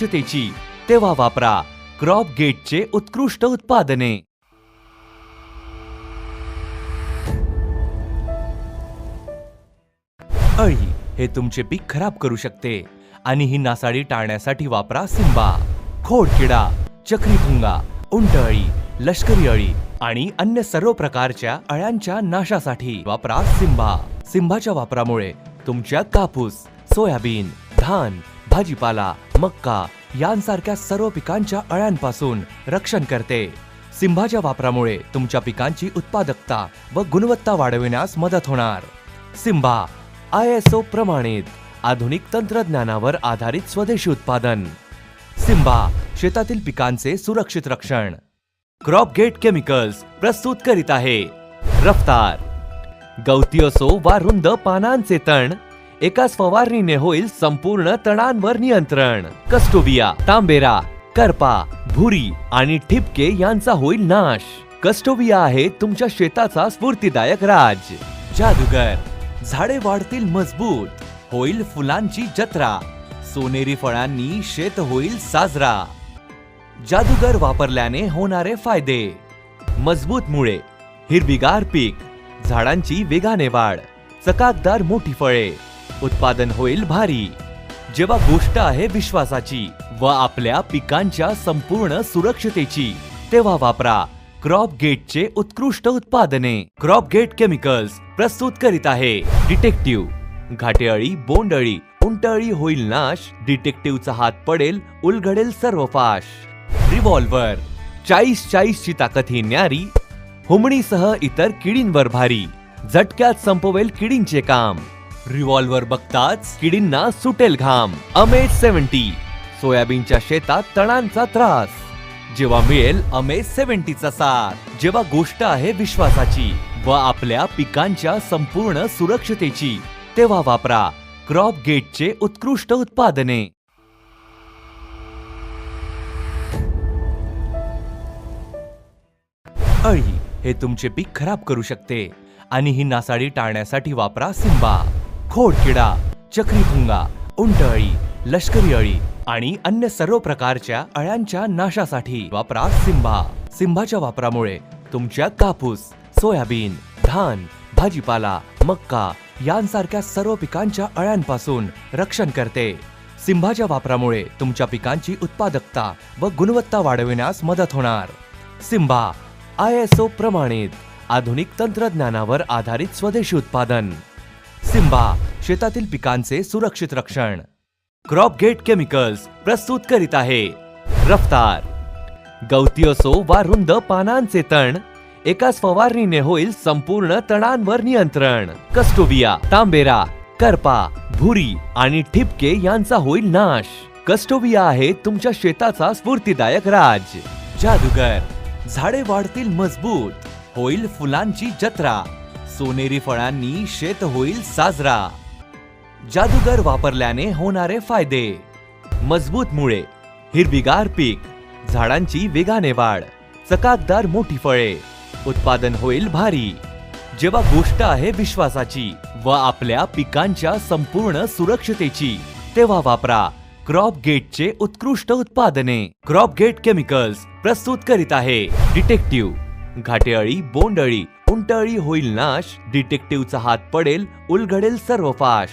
सुरक्षिततेची तेव्हा वापरा क्रॉप गेटचे उत्कृष्ट उत्पादने। अळी हे तुमचे पीक खराब करू शकते आणि ही नासाडी टाळण्यासाठी वापरा सिम्बा। खोडकिडा, चक्रीभुंगा, उंटअळी, लष्करी अळी आणि अन्य सर्व प्रकारच्या अळ्यांच्या नाशासाठी वापरा सिम्बा। सिम्बाच्या वापरामुळे तुमच्या कापूस, सोयाबीन, धान, भाजीपाला, मक्का यांसारख्या सर्व पिकांच्या अळ्यांपासून रक्षण करते। सिम्बाच्या वापरामुळे तुमच्या पिकांची उत्पादकता व गुणवत्ता वाढविण्यास मदत होणार। सिम्बा ISO प्रमाणित आधुनिक तंत्रज्ञानावर आधारित स्वदेशी उत्पादन। सिम्बा शेतातील पिकांचे सुरक्षित रक्षण। क्रॉप गेट केमिकल्स प्रस्तुत करीत आहे रफ्तार। गवती असो वा रुंद पानांचे तण, एकाच फवारणीने होईल संपूर्ण तणांवर नियंत्रण। कस्टोबिया, तांबेरा, करपा, भुरी आणि ठिपके यांचा होईल नाश। कस्टोबिया आहे तुमच्या शेताचा स्फूर्तिदायक राज। जादूगर, झाडे वाढतील मजबूत, होईल फुलांची जत्रा, सोनेरी फळांनी शेत होईल साजरा। जादूगर वापरल्याने होणारे फायदे: मजबूत मुळे, हिरवीगार पीक, झाडांची वेगाने वाढ, चकाकदार मोठी फळे, उत्पादन होईल भारी। जेव्हा गोष्ट आहे विश्वासाची व आपल्या पिकांच्या संपूर्ण सुरक्षितेची, तेव्हा वापरा क्रॉप गेटचे उत्कृष्ट उत्पादने। क्रॉप गेट केमिकल्स प्रस्तुत करीत आहे डिटेक्टिव्ह। घाटेअळी, बोंडअळी, उंटअळी होईल नाश, डिटेक्टिव्हचा हात पडेल उलगडेल सर्व फाश। रिव्हॉल्वर, 40 ची ताकद ही न्यारी, हुमणीसह इतर किडींवर भारी, झटक्यात संपवेल किडींचे काम। रिव्हॉल्वर बघताच किडींना सुटेल घाम। अमेज 70, सोयाबीनच्या शेतात तणांचा त्रास, जेव्हा मिळेल अमेज 70 चा साथ। जेव्हा गोष्ट आहे विश्वासाची व आपल्या पिकांच्या संपूर्ण सुरक्षितेची, तेव्हा वापरा क्रॉप गेटचे उत्कृष्ट उत्पादने। अळी हे तुमचे पीक खराब करू शकते आणि ही नासाडी टाळण्यासाठी वापरा सिम्बा। खोडकिडा, चक्रीभुंगा, उंटअळी, लष्करी अळी आणि अन्य सर्व प्रकारच्या अळ्यांच्या नाशासाठी वापरा सिम्बा। सिम्बाच्या वापरामुळे तुमच्या कापूस, सोयाबीन, धान, भाजीपाला, मक्का यांसारख्या सर्व पिकांच्या अळ्यांपासून रक्षण करते। सिम्बाच्या वापरामुळे तुमच्या पिकांची उत्पादकता व गुणवत्ता वाढविण्यास मदत होणार। सिम्बा ISO प्रमाणित आधुनिक तंत्रज्ञानावर आधारित स्वदेशी उत्पादन। सिम्बा शेतातील पिकांचे सुरक्षित रक्षण। क्रॉप गेट केमिकल्स प्रस्तुत करीत आहे रफ्तार। गवती असो वा रुंद पानांचे तण, एकाच फवारणीने होईल संपूर्ण तणांवर नियंत्रण। कस्टोबिया, तांबेरा, करपा, भुरी आणि ठिपके यांचा होईल नाश। कस्टोबिया आहे तुमच्या शेताचा स्फूर्तिदायक राज। जादूगर, झाडे वाढतील मजबूत, होईल फुलांची जत्रा, सोनेरी फळांनी शेत होईल साजरा। जादूगर वापरल्याने होणारे फायदे: मजबूत मुळे, हिरवीगार पीक, झाडांची वेगाने वाढ, चकाकदार मोठी फळे, उत्पादन होईल भारी। जेव्हा गोष्ट आहे विश्वासाची व आपल्या पिकांच्या संपूर्ण सुरक्षितेची, तेव्हा वापरा क्रॉप गेटचे उत्कृष्ट उत्पादने। क्रॉप गेट केमिकल्स प्रस्तुत करीत आहे डिटेक्टिव्ह। घाटेअळी, बोंडअळी, उंटअळी होईल नाश, डिटेक्टिव्हचा हात पडेल उलगडेल सर्व फाश।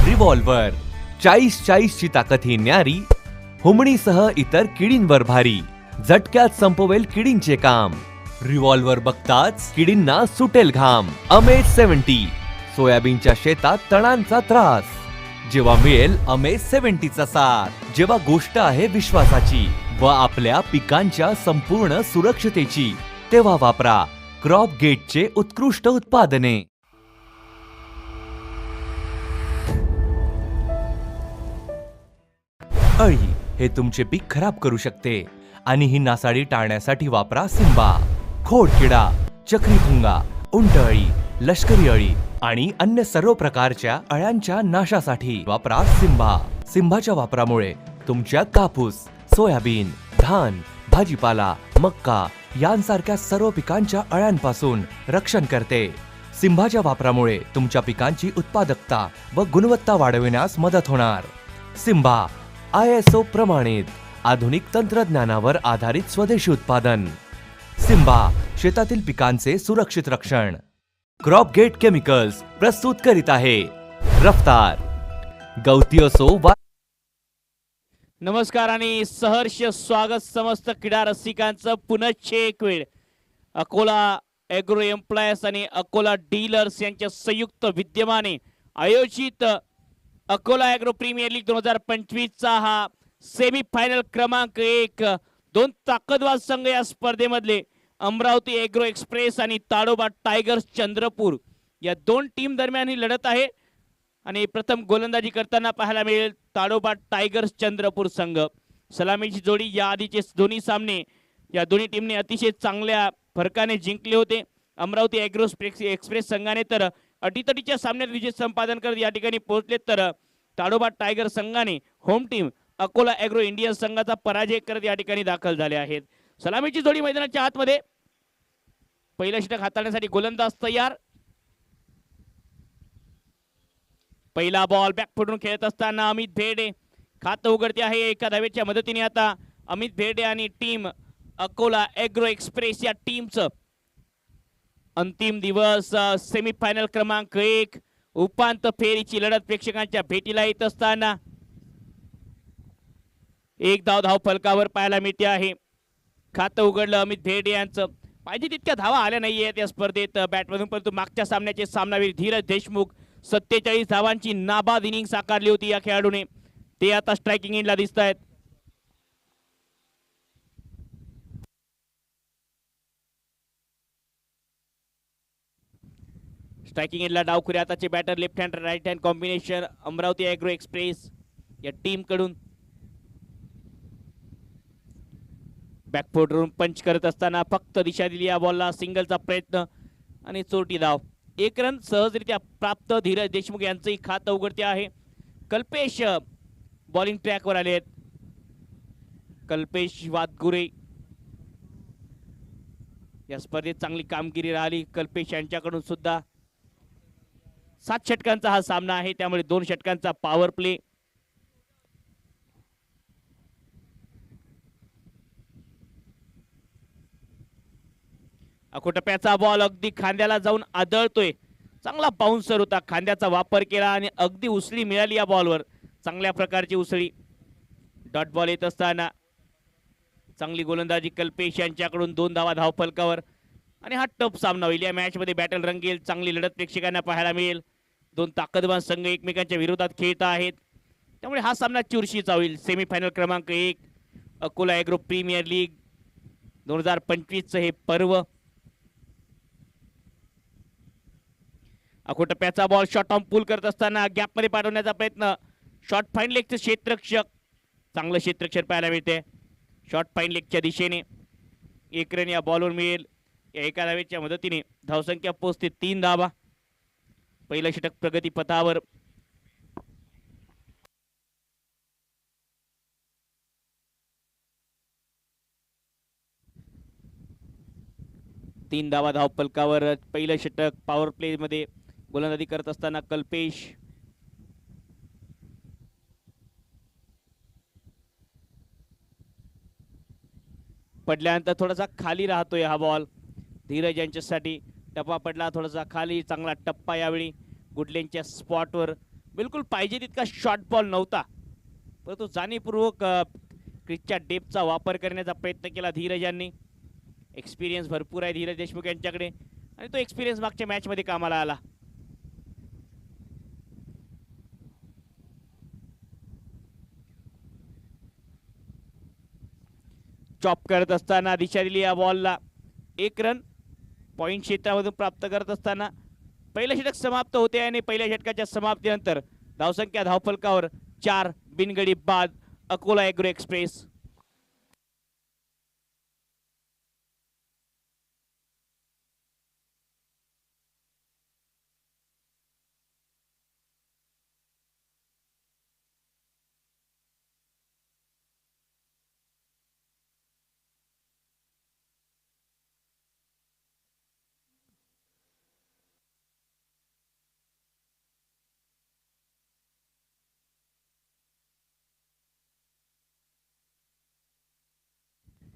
रिव्हॉल्वर, 40 ची ताकद ही न्यारी, हुमणीसह इतर किडींवर भारी, झटक्यात संपवेल किडींचे काम। रिव्हॉल्वर बघताच किडींना सुटेल घाम। अमेज 70, सोयाबीनच्या शेतात तणांचा त्रास, जेव्हा मिळेल अमेज 70 चा साथ। जेव्हा गोष्ट आहे विश्वासाची व आपल्या पिकांच्या संपूर्ण सुरक्षितेची, तेव्हा वापरा क्रॉप गेटचे उत्कृष्ट उत्पादने। अळी हे तुमचे पीक खराब करू शकते आणि ही नासाडी टाळण्यासाठी वापरा सिम्बा। खोडकिडा, चक्रीभुंगा, उंटअळी, लष्करी अळी आणि अन्य सर्व प्रकारच्या अळ्यांच्या नाशासाठी वापरा सिम्बा। सिम्बाच्या वापरामुळे तुमच्या कापूस, सोयाबीन, धान, भाजीपाला, मक्का यांसारख्या सर्व पिकांच्या अळ्यांपासून रक्षण करते। सिम्बाच्या वापरामुळे तुमच्या पिकांची उत्पादकता व गुणवत्ता वाढविण्यास मदत होणार। सिम्बा ISO प्रमाणित आधुनिक तंत्रज्ञानावर आधारित स्वदेशी उत्पादन. सिम्बा, शेतातील पिकांचे सुरक्षित रक्षण. क्रॉप गेट केमिकल्स प्रस्तुत करीत आहे रफ्तार. गवती असो वा नमस्कार आणि सहर्ष स्वागत समस्त क्रीडा रसिकांचं पुनश्च एक वेळ अकोला ॲग्रो एम्प्लॉयर्स आणि अकोला डीलर्स यांच्या संयुक्त विद्यमाने आयोजित अकोला ॲग्रो प्रीमियर लीग 2025चा हा सेमी फायनल क्रमांक 1. दोन ताकदवार संघ या स्पर्धेमधले अमरावती ॲग्रो एक्सप्रेस आणि ताडोबा टायगर्स चंद्रपूर या दोन टीम दरम्यान ही लढत आहे. आणि प्रथम गोलंदाजी करताना पाहायला मिळेल ताडोबा टायगर्स चंद्रपूर संघ. सलामीची जोडी या आधीचे दोन्ही सामने या दोन्ही टीमने अतिशय चांगल्या फरकाने जिंकले होते. अमरावती ॲग्रो एक्सप्रेस संघाने तर अटीतटीच्या सामन्यात विजय संपादन करत या ठिकाणी पोहोचले, तर ताडोबा टायगर संघाने home team Akola agro Indian संघाचा पराजय करत या ठिकाणी दाखल झाले आहेत. सलामीची जोडी मैदानाच्या आतमध्ये. पहिलं षटक हाताळण्यासाठी गोलंदाज तयार. पहिला बॉल बॅकफुटून खेळत असताना अमित भेडे खातं उघडते आहे एका धावेच्या मदतीने. आता अमित भेडे आणि टीम अकोला ॲग्रो एक्सप्रेस या टीमचं अंतिम दिवस सेमीफायनल क्रमांक 1 उपांत्य फेरीची लढत प्रेक्षकांच्या भेटीला येत असताना एक धाव फलकावर पाहायला मिळते आहे. खातं उघडलं अमित भेडे यांचं. पाहिजे तितक्या धावा आल्या नाहीयेत या स्पर्धेत बॅटमधून, परंतु मागच्या सामन्याचे सामनावीर धीरज देशमुख 47 धावांची नाबाद इनिंग साकारली होती या खेळाडूने. ते आता स्ट्रायकिंग एंडला दिसत आहेत. स्ट्रायकिंग एंडला डावखुरी आताचे batter left hand right hand combination Amravati agro express या टीम कडून. बॅकफुटवरून पंच करत असताना फक्त दिशा दिली या बॉलला. सिंगलचा प्रयत्न आणि चोरटी धाव. 1 रन सहजरित्या प्राप्त. धीरज देशमुख यांचंही खातं उघडते आहे. कल्पेश बॉलिंग ट्रॅकवर आले आहेत. कल्पेश वादगुरे या स्पर्धेत चांगली कामगिरी राहिली कल्पेश यांच्याकडून सुद्धा. 7 षटकांचा हा सामना आहे, त्यामुळे 2 षटकांचा पॉवर प्ले. अकोटप्याचा बॉल अगदी खांद्याला जाऊन आदळतोय. चांगला बाउन्सर होता, खांद्याचा वापर केला आणि अगदी उसळी मिळाली या बॉलवर. चांगल्या प्रकारची उसळी. डॉट बॉल येत असताना चांगली गोलंदाजी कल्पेश यांच्याकडून. 2 धावा धावफलकावर आणि हा टफ सामना होईल. या मॅच मध्ये बॅटल रंगेल. चांगली लढत प्रेक्षकांना पाहायला मिळेल. 2 ताकदवान संघ एकमेकांच्या विरोधात खेळत आहेत, त्यामुळे हा सामना चुरशीचा होईल. सेमीफायनल क्रमांक 1 अकोला ॲग्रो प्रीमियर लीग 2025 हे पर्व. अकोटप्याचा बॉल शॉर्ट ऑन पूल करत असताना गॅपमध्ये पाठवण्याचा प्रयत्न. शॉर्ट फाईन लेगचे क्षेत्ररक्षक. चांगलं क्षेत्ररक्षण पाहायला मिळते शॉर्ट फाईन लेगच्या दिशेने. 1 रन या बॉलवर मिळेल. या एका धावेच्या मदतीने धावसंख्या पोहोचते 3 धावा. पहिलं षटक प्रगती पथावर. तीन धावा धावफलकावर. पहिलं षटक पॉवर प्ले मध्ये गोलंदाजी करत असताना कल्पेश. पडल्यानंतर थोडासा खाली राहतोय हा बॉल. धीरज यांच्यासाठी टप्पा पडला थोडासा खाली. चांगला टप्पा यावेळी गुडलेनच्या स्पॉटवर. बिलकुल पाहिजे तितका शॉर्ट बॉल नव्हता, परंतु जाणीवपूर्वक क्रिचच्या डेपचा वापर करण्याचा प्रयत्न केला धीरज यांनी. एक्सपिरियन्स भरपूर आहे धीरज देशमुख यांच्याकडे आणि तो एक्सपिरियन्स मागच्या मॅच मध्ये कामाला आला. चॉप करत असताना दिशा दिली या बॉलला. 1 रन पॉइंट क्षेत्रामधून प्राप्त करत असताना पहिलं षटक समाप्त होते आणि पहिल्या षटकाच्या समाप्तीनंतर धावसंख्या धावफलकावर 4 बिनगडी बाद अकोला ॲग्रो एक्सप्रेस.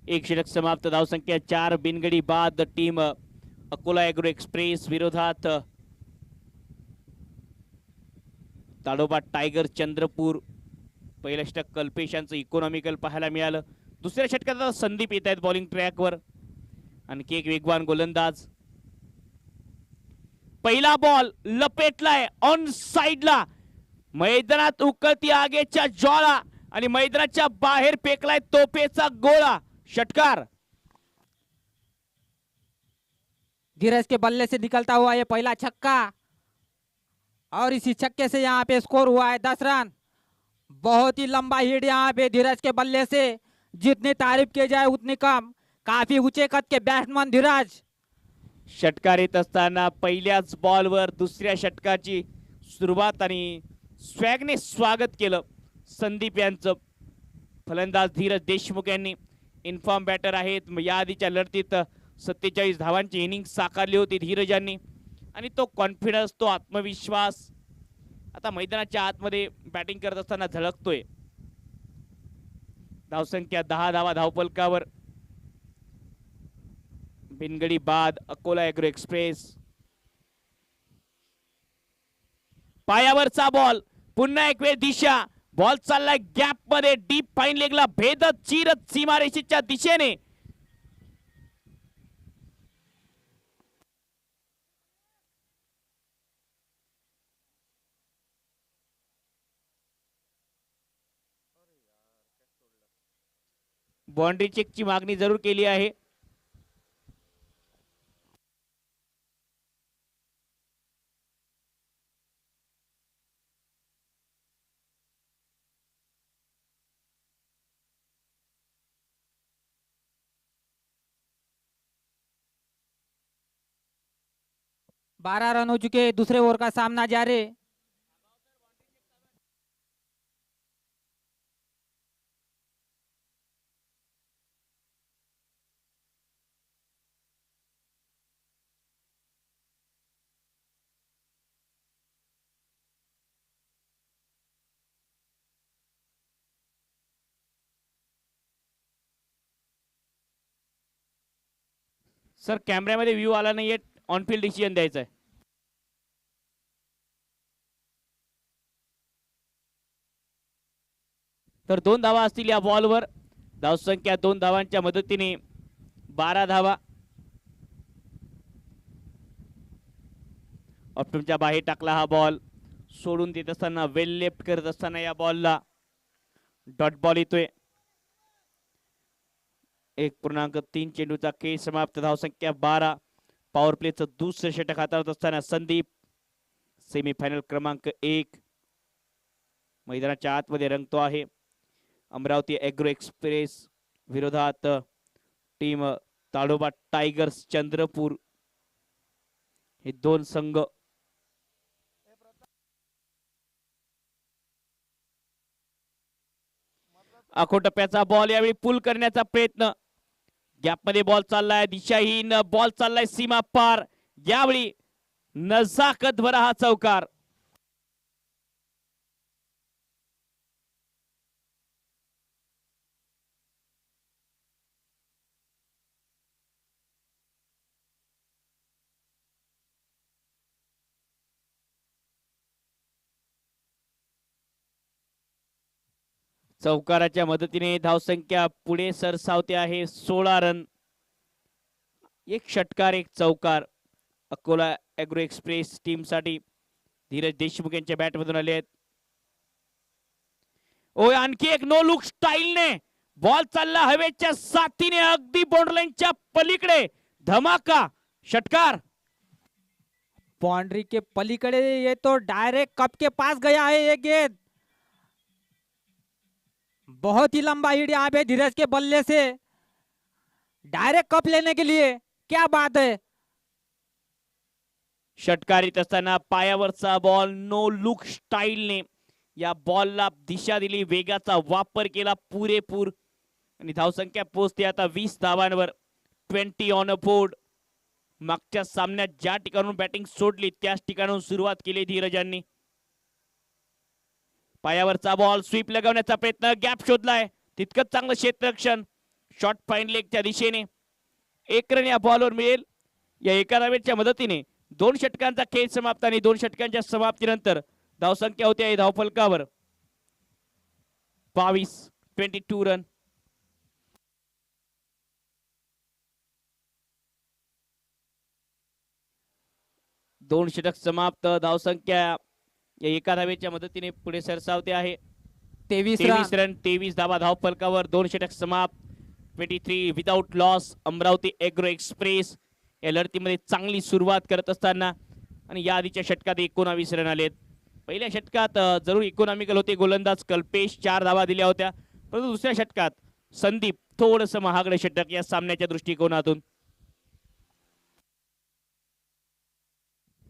एक षटक समाप्त. धावसंख्या 4. बिनगडी बाद टीम अकोला एग्रो एक्सप्रेस विरोधात ताडोबा टायगर चंद्रपूर. पहिलं षटक कल्पेश यांचं इकॉनॉमिकल पाहायला मिळालं. दुसऱ्या षटकात आता संदीप येत आहेत बॉलिंग ट्रॅकवर. आणखी एक वेगवान गोलंदाज. पहिला बॉल लपेटलाय ऑन साइडला. मैदानात उकळती आगेच्या ज्वाळा आणि मैदानाच्या बाहेर फेकलाय तोफेचा गोळा. षटकार. धीरज के बल्ले से निकलता हुआ ये पहला छक्का और इसी छक्के से यहाँ पे स्कोर हुआ है 10 रन। बहुत ही लंबा हिट यहाँ पे धीरज के बल्ले से, जितनी तारीफ की जाए उतनी कम। काफी ऊंचे कद के बैट्समैन धीरज। षटकार येत असताना पहिल्याच बॉलवर दुसऱ्या षटकाची सुरुवात आणि स्वॅगने स्वागत केलं संदीप यांचं. फलंदाज धीरज देशमुख यांनी इन्फॉर्म बॅटर आहेत. या आधीच्या लढतीत 47 धावांची इनिंग साकारली होती धीरज यांनी आणि तो कॉन्फिडन्स, तो आत्मविश्वास आता मैदानाच्या आतमध्ये बॅटिंग करत असताना झळकतोय. धावसंख्या 10 धावा धावपलकावर. बिनगडी बाद अकोला एग्रो एक्सप्रेस. पायावरचा बॉल. पुन्हा एक वेळ दिशा. बॉल चाललाय गॅप मध्ये डीप फाईन लेगला भेदत चिरत सीमारेषेच्या दिशेने. बाउंड्री चेकची मागणी जरूर केली आहे. बारह रन हो चुके, दूसरे ओवर का सामना जारी। सर कॅमेऱ्यामध्ये व्ह्यू आला नाहीये, ऑन फील्ड डिसिजन द्यायचा आहे. तर 2 धावा असतील या बॉलवर. धावसंख्या 2 धावांच्या मदतीने 12 धावा. ऑप्टमच्या बाहेर टाकला हा बॉल. सोडून देत असताना वेल लेफ्ट करत असताना या बॉलला डॉट बॉल येतोय. 1.3 चेंडूचा खेळ समाप्त. धावसंख्या 12. पॉवर प्लेचं दुसरं षटक हाताळत असताना संदीप सेमीफायनल क्रमांक 1 मैदानाच्या आतमध्ये रंगतो आहे. अमरावती एग्रो एक्सप्रेस विरोधात टीम ताडोबा टायगर्स चंद्रपूर. हे दोन संघ आखोटप्प्याचा बॉल यावेळी पुल करण्याचा प्रयत्न. गॅप मध्ये बॉल चाललाय, दिशाहीन बॉल चाललाय सीमा पार. यावेळी नजाकत भरा हा चौकार. चौकाराच्या मदतीने धावसंख्या पुढे सरसावते आहे. 16 रन. 1 षटकार 1 चौकार अकोला एग्रो एक्सप्रेस टीम साठी. धीरज देशमुख यांच्या बॅट मधून आले आहेत. ओय आणखी एक नो लुक स्टाईलने बॉल चालला हवेच्या साथीने अगदी बॉर्डरलाईनच्या पलीकडे. धमाका. षटकार. बाउंड्री के पलीकडे ये तो डायरेक्ट कप के पास गया है ये गेंद। बहुत ही लंबा हिट यहाँ पे धीरज के बल्ले से, डायरेक्ट कप लेने के लिए। क्या बात है। षटकारित असताना पायावरचा बॉल नो लुक स्टाईलने या बॉलला दिशा दिली, वेगाचा वापर केला पुरेपूर आणि धावसंख्या पोहोचते आता 20 धावांवर. 20 ऑन अ बोर्ड. मागच्या सामन्यात ज्या ठिकाणून बॅटिंग सोडली त्याच ठिकाणून सुरुवात केली धीरजांनी. पायावरचा बॉल स्वीप लगवण्याचा प्रयत्न, गॅप शोधलाय, तितकंच चांगलं क्षेत्ररक्षण. शॉर्ट फाईन लेगच्या दिशेने 1 रन या बॉलवर मिळेल. या एका धावेच्या मदतीने 2 षटकांचा खेळ समाप्त आणि 2 षटकांच्या समाप्तीनंतर धावसंख्या होती आहे धावफलकावर 22 रन. दोन षटक समाप्त. धावसंख्या या एका धावेच्या मदतीने पुढे सरसावते आहे 23 रन. 23 धावा धावफलकावर. 2 षटक समाप्त. 23 without loss. Amravati Agro express या लढतीमध्ये चांगली सुरुवात करत असताना आणि या आधीच्या षटकात 19 रन आलेत. पहिल्या षटकात जरूर इकॉनॉमिकल होते गोलंदाज कल्पेश, 4 धावा दिल्या होत्या, परंतु दुसऱ्या षटकात संदीप थोडंसं महागडं षटक या सामन्याच्या दृष्टिकोनातून.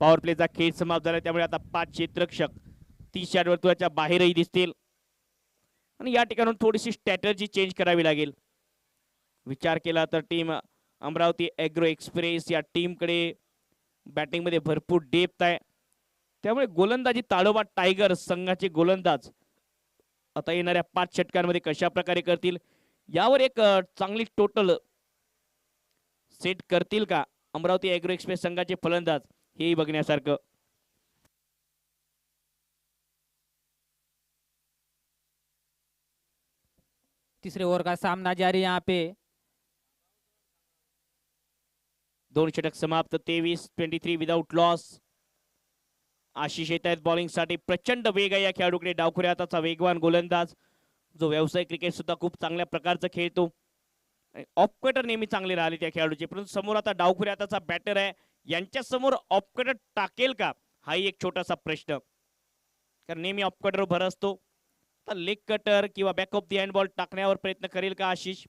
पॉवर प्लेचा खेळ समाप्त झाला, त्यामुळे आता 5 क्षेत्ररक्षक 30 यार्ड वर्तुळाच्या बाहेरही दिसतील आणि या ठिकाणून थोडीशी स्ट्रॅटर्जी चेंज करावी लागेल. विचार केला तर टीम अमरावती एग्रो एक्सप्रेस या टीमकडे बॅटिंगमध्ये भरपूर डेप्थ आहे, त्यामुळे गोलंदाजी ताडोबा टायगर्स संघाचे गोलंदाज आता येणाऱ्या 5 षटकांमध्ये कशा प्रकारे करतील यावर एक चांगली टोटल सेट करतील का अमरावती एग्रो एक्सप्रेस संघाचे फलंदाज, हेही बघण्यासारखं. तीसरे ओवर का सामना जारी यहाँ पे. 2 षटक समाप्त. 23 विदाउट लॉस. आशिष येत आहेत बॉलिंग साठी. प्रचंड वेग आहे या खेळाडूकडे. डावखुऱ्या हाताचा वेगवान गोलंदाज जो व्यवसाय क्रिकेट सुद्धा खूप चांगल्या प्रकारचं खेळतो. ऑफ कटर नेहमी चांगले राहिले त्या खेळाडूचे, परंतु समोर आता डावखुऱ्या हाताचा बॅटर आहे, यांच्या समोर ऑफ कटर टाकेल का हाही एक छोटासा प्रश्न, कारण नेहमी ऑफ कटर भर असतो. तर लेग कटर किंवा back of the hand ball टाकण्यावर प्रयत्न करेल का आशिष?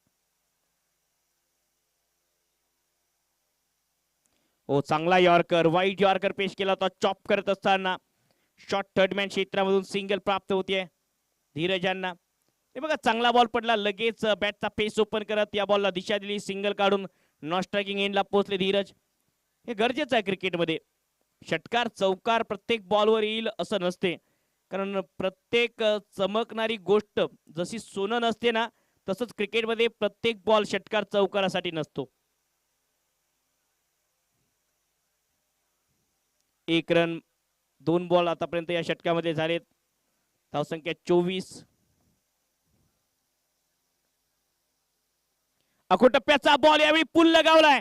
हो, चांगला यॉर्कर, वाईट यॉर्कर पेश केला होता चॉप करत असताना. शॉर्ट थर्डमॅन क्षेत्रामधून सिंगल प्राप्त होतीये धीरज यांना. हे बघा, चांगला बॉल पडला, लगेच बॅटचा फेस ओपन करत या बॉलला दिशा दिली, सिंगल काढून नॉन स्ट्रायकिंग एंडला पोहोचले धीरज. हे गरजेचं आहे क्रिकेटमध्ये. षटकार चौकार प्रत्येक बॉलवर येईल असं नसते, कारण प्रत्येक चमकणारी गोष्ट जशी सोनं नसते ना, तसंच क्रिकेटमध्ये प्रत्येक बॉल षटकार चौकारासाठी नसतो. 1 रन 2 बॉल आतापर्यंत या षटकामध्ये झालेत. धावसंख्या 24. अकोटप्प्याचा बॉल यावेळी पुल लगावलाय,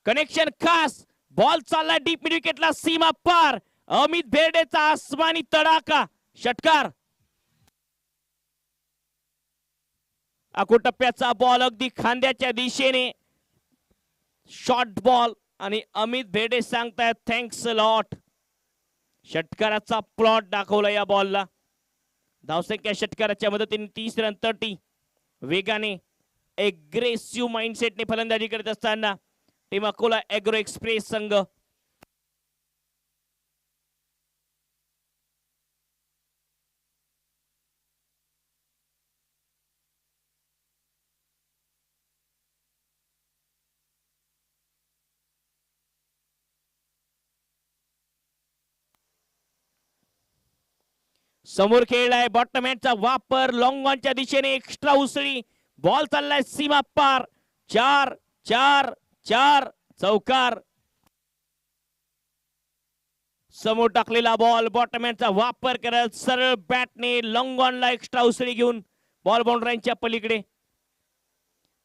कनेक्शन खास, बॉल चाललाय डीप मिड विकेटला, सीमा पार. अमित भेर्डेचा आसमानी तडाखा, षटकार. अकोटप्प्याचा बॉल अगदी खांद्याच्या दिशेने, शॉर्ट बॉल आणि अमित भेर्डे सांगतायत थँक्स अ लॉट. षटकाराचा प्लॉट दाखवला या बॉलला. धावसंख्या षटकाराच्या मदतीने 30 रन. 30 वेगाने एग्रेसिव्ह माइंडसेटने फलंदाजी करत असताना टीम अकोला एग्रो एक्सप्रेस संघ. समोर खेळलाय बॉटम हँडचा वापर, लॉंग ऑनच्या दिशेने एक्स्ट्रा उसळी, बॉल चाललाय सीमा पार. 4 4 4 चौकार. समोर टाकलेला बॉल बॉटम हँडचा वापर करत सरळ बॅटने लॉंग ऑनला एक्स्ट्रा उसळी घेऊन बॉल बाउंड्रीच्या पलीकडे.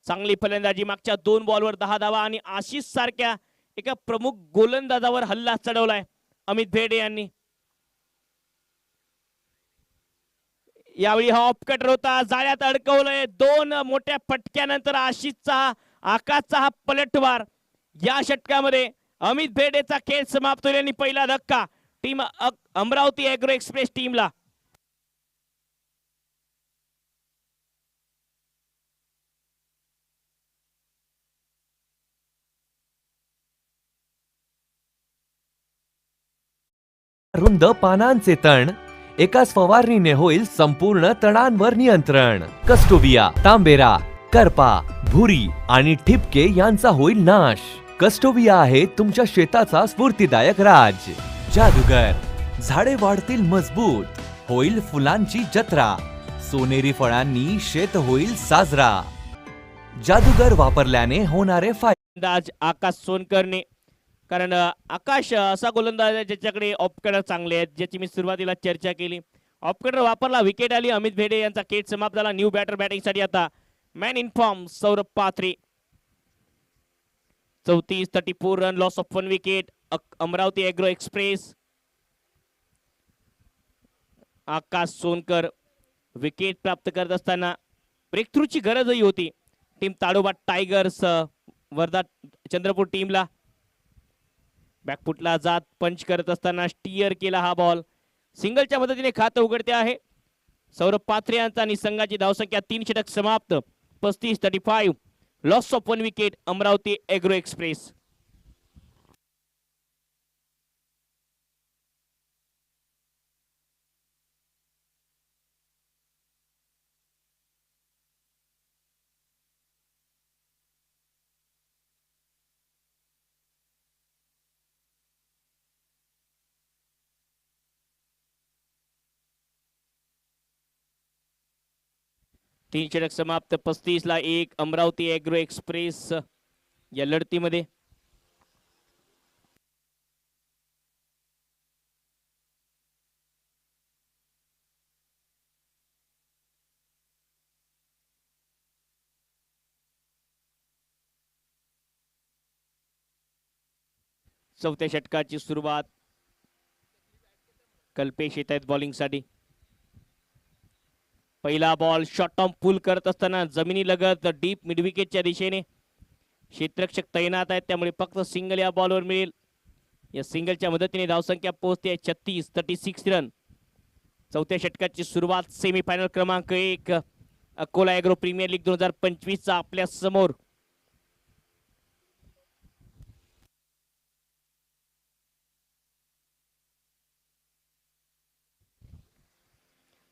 चांगली फलंदाजी. मागच्या 2 बॉलवर 10 धावा आणि आशिष सारख्या एका प्रमुख गोलंदाजावर हल्ला चढवलाय अमित भेर्डे यांनी. यावेळी हा ऑफ कटर होता, जाळ्यात अडकवलंय. 2 मोठ्या फटक्यानंतर आशिषचा आकाशचा हा पलटवार. या षटकामध्ये अमित भेर्डेचा खेळ समाप्त होईल आणि पहिला धक्का टीम अमरावती एग्रो एक्सप्रेस टीमला. रुंद पानांचे तण, एकाच फवारणीने होईल संपूर्ण तणांवर नियंत्रण. कस्टोविया, तांबेरा, करपा, भुरी आणि ठिपके यांचा होईल नाश. कस्टोविया आहे तुमच्या शेताचा स्फूर्तिदायक राज. जादूगर, झाडे वाढतील मजबूत, होईल फुलांची जत्रा. सोनेरी फळांनी शेत होईल साजरा. जादूगर वापरल्याने होणारे फायदे. गोलंदाज आकाश सोनकरने, कारण आकाश असा गोलंदाज आहे ज्याच्याकडे ऑफकडर चांगले आहेत, ज्याची मी सुरुवातीला चर्चा केली. ऑफकडर वापरला, विकेट आली. अमित भेडे यांचा केट समाप्त झाला. न्यू बॅटर बॅटिंगसाठी आता मॅन इन फॉर्म सौरभ पात्रे. 34 run, loss of 1 wicket. Amravati Agro express. Akash Sonkar wicket प्राप्त करत असताना ब्रेकथ्रूची गरजही होती टीम ताडोबा टायगर्स वर्धा चंद्रपूर टीमला. बॅकफुटला जात पंच करत असताना स्टीअर केला हा बॉल. सिंगलच्या मदतीने खातं उघडते आहे सौरभ पात्रे यांचा आणि संघाची धावसंख्या 3 षटक समाप्त. 35 loss of 1 wicket Amravati Agro express. तीन षटक समाप्त. 35 अमरावती एग्रो एक्सप्रेस या लढतीमध्ये. चौथ्या षटकाची सुरुवात. कल्पेश येत आहेत बॉलिंग साठी. पहिला बॉल शॉर्ट ऑन पुल करत असताना जमिनी लगत डीप मिड विकेटच्या दिशेने क्षेत्ररक्षक तैनात आहेत, त्यामुळे फक्त सिंगल या बॉलवर मिळेल. या सिंगलच्या मदतीने धावसंख्या पोहोचते 36 रन. चौथ्या षटकाची सुरुवात. सेमीफायनल क्रमांक 1 अकोला एग्रो प्रीमियर लीग 2025 चा आपल्या समोर.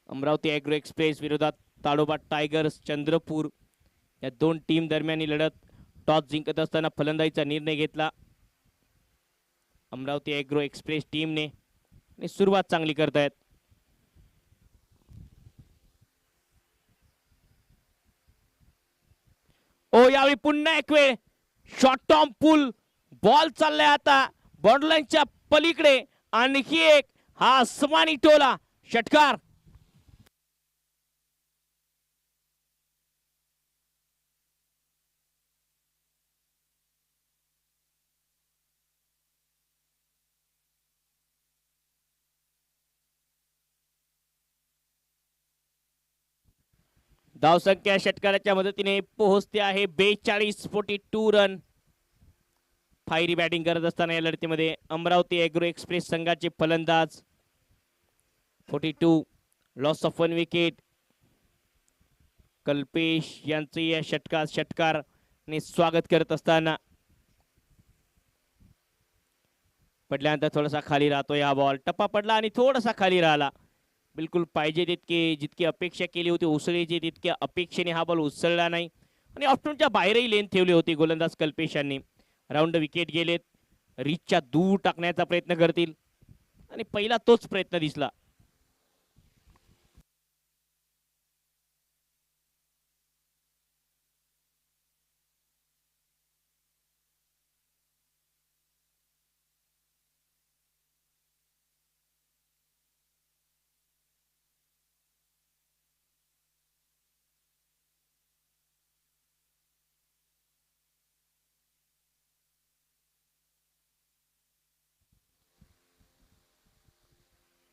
अमरावती एग्रो एक्सप्रेस विरोधात ताडोबा टायगर्स चंद्रपूर या दोन टीम दरम्यान लढत. टॉस जिंकत असताना फलंदाजीचा निर्णय घेतला अमरावती एग्रो एक्सप्रेस टीमने आणि सुरुवात चांगली करतायत. ओ यावेळी पुन्हा एक वेळ शॉर्ट ऑन पुल बॉल चाललाय आता बॉर्डरलाईनच्या पलीकडे. आणखी एक हा आसमानी टोला षटकार. धावसंख्या षटकाराच्या मदतीने पोहोचते आहे 42 रन. फायरी बॅटिंग करत असताना या लढतीमध्ये अमरावती एग्रो एक्सप्रेस संघाचे फलंदाज. 42 लॉस ऑफ 1 विकेट. कल्पेश यांचे या षटकारने स्वागत करत असताना पडल्यानंतर थोडासा खाली राहतोय हा बॉल. टप्पा पडला आणि थोडासा खाली राहिला. बिलकुल पाहिजे तितके जितकी अपेक्षा केली होती उसळीची तितक्या अपेक्षेने हा बॉल उसळला नाही आणि ऑप्शनच्या बाहेरही लेन ठेवली होती गोलंदाज कल्पेश यांनी. राऊंड विकेट गेलेत. रिचच्या दूर टाकण्याचा प्रयत्न करतील आणि पहिला तोच प्रयत्न दिसला.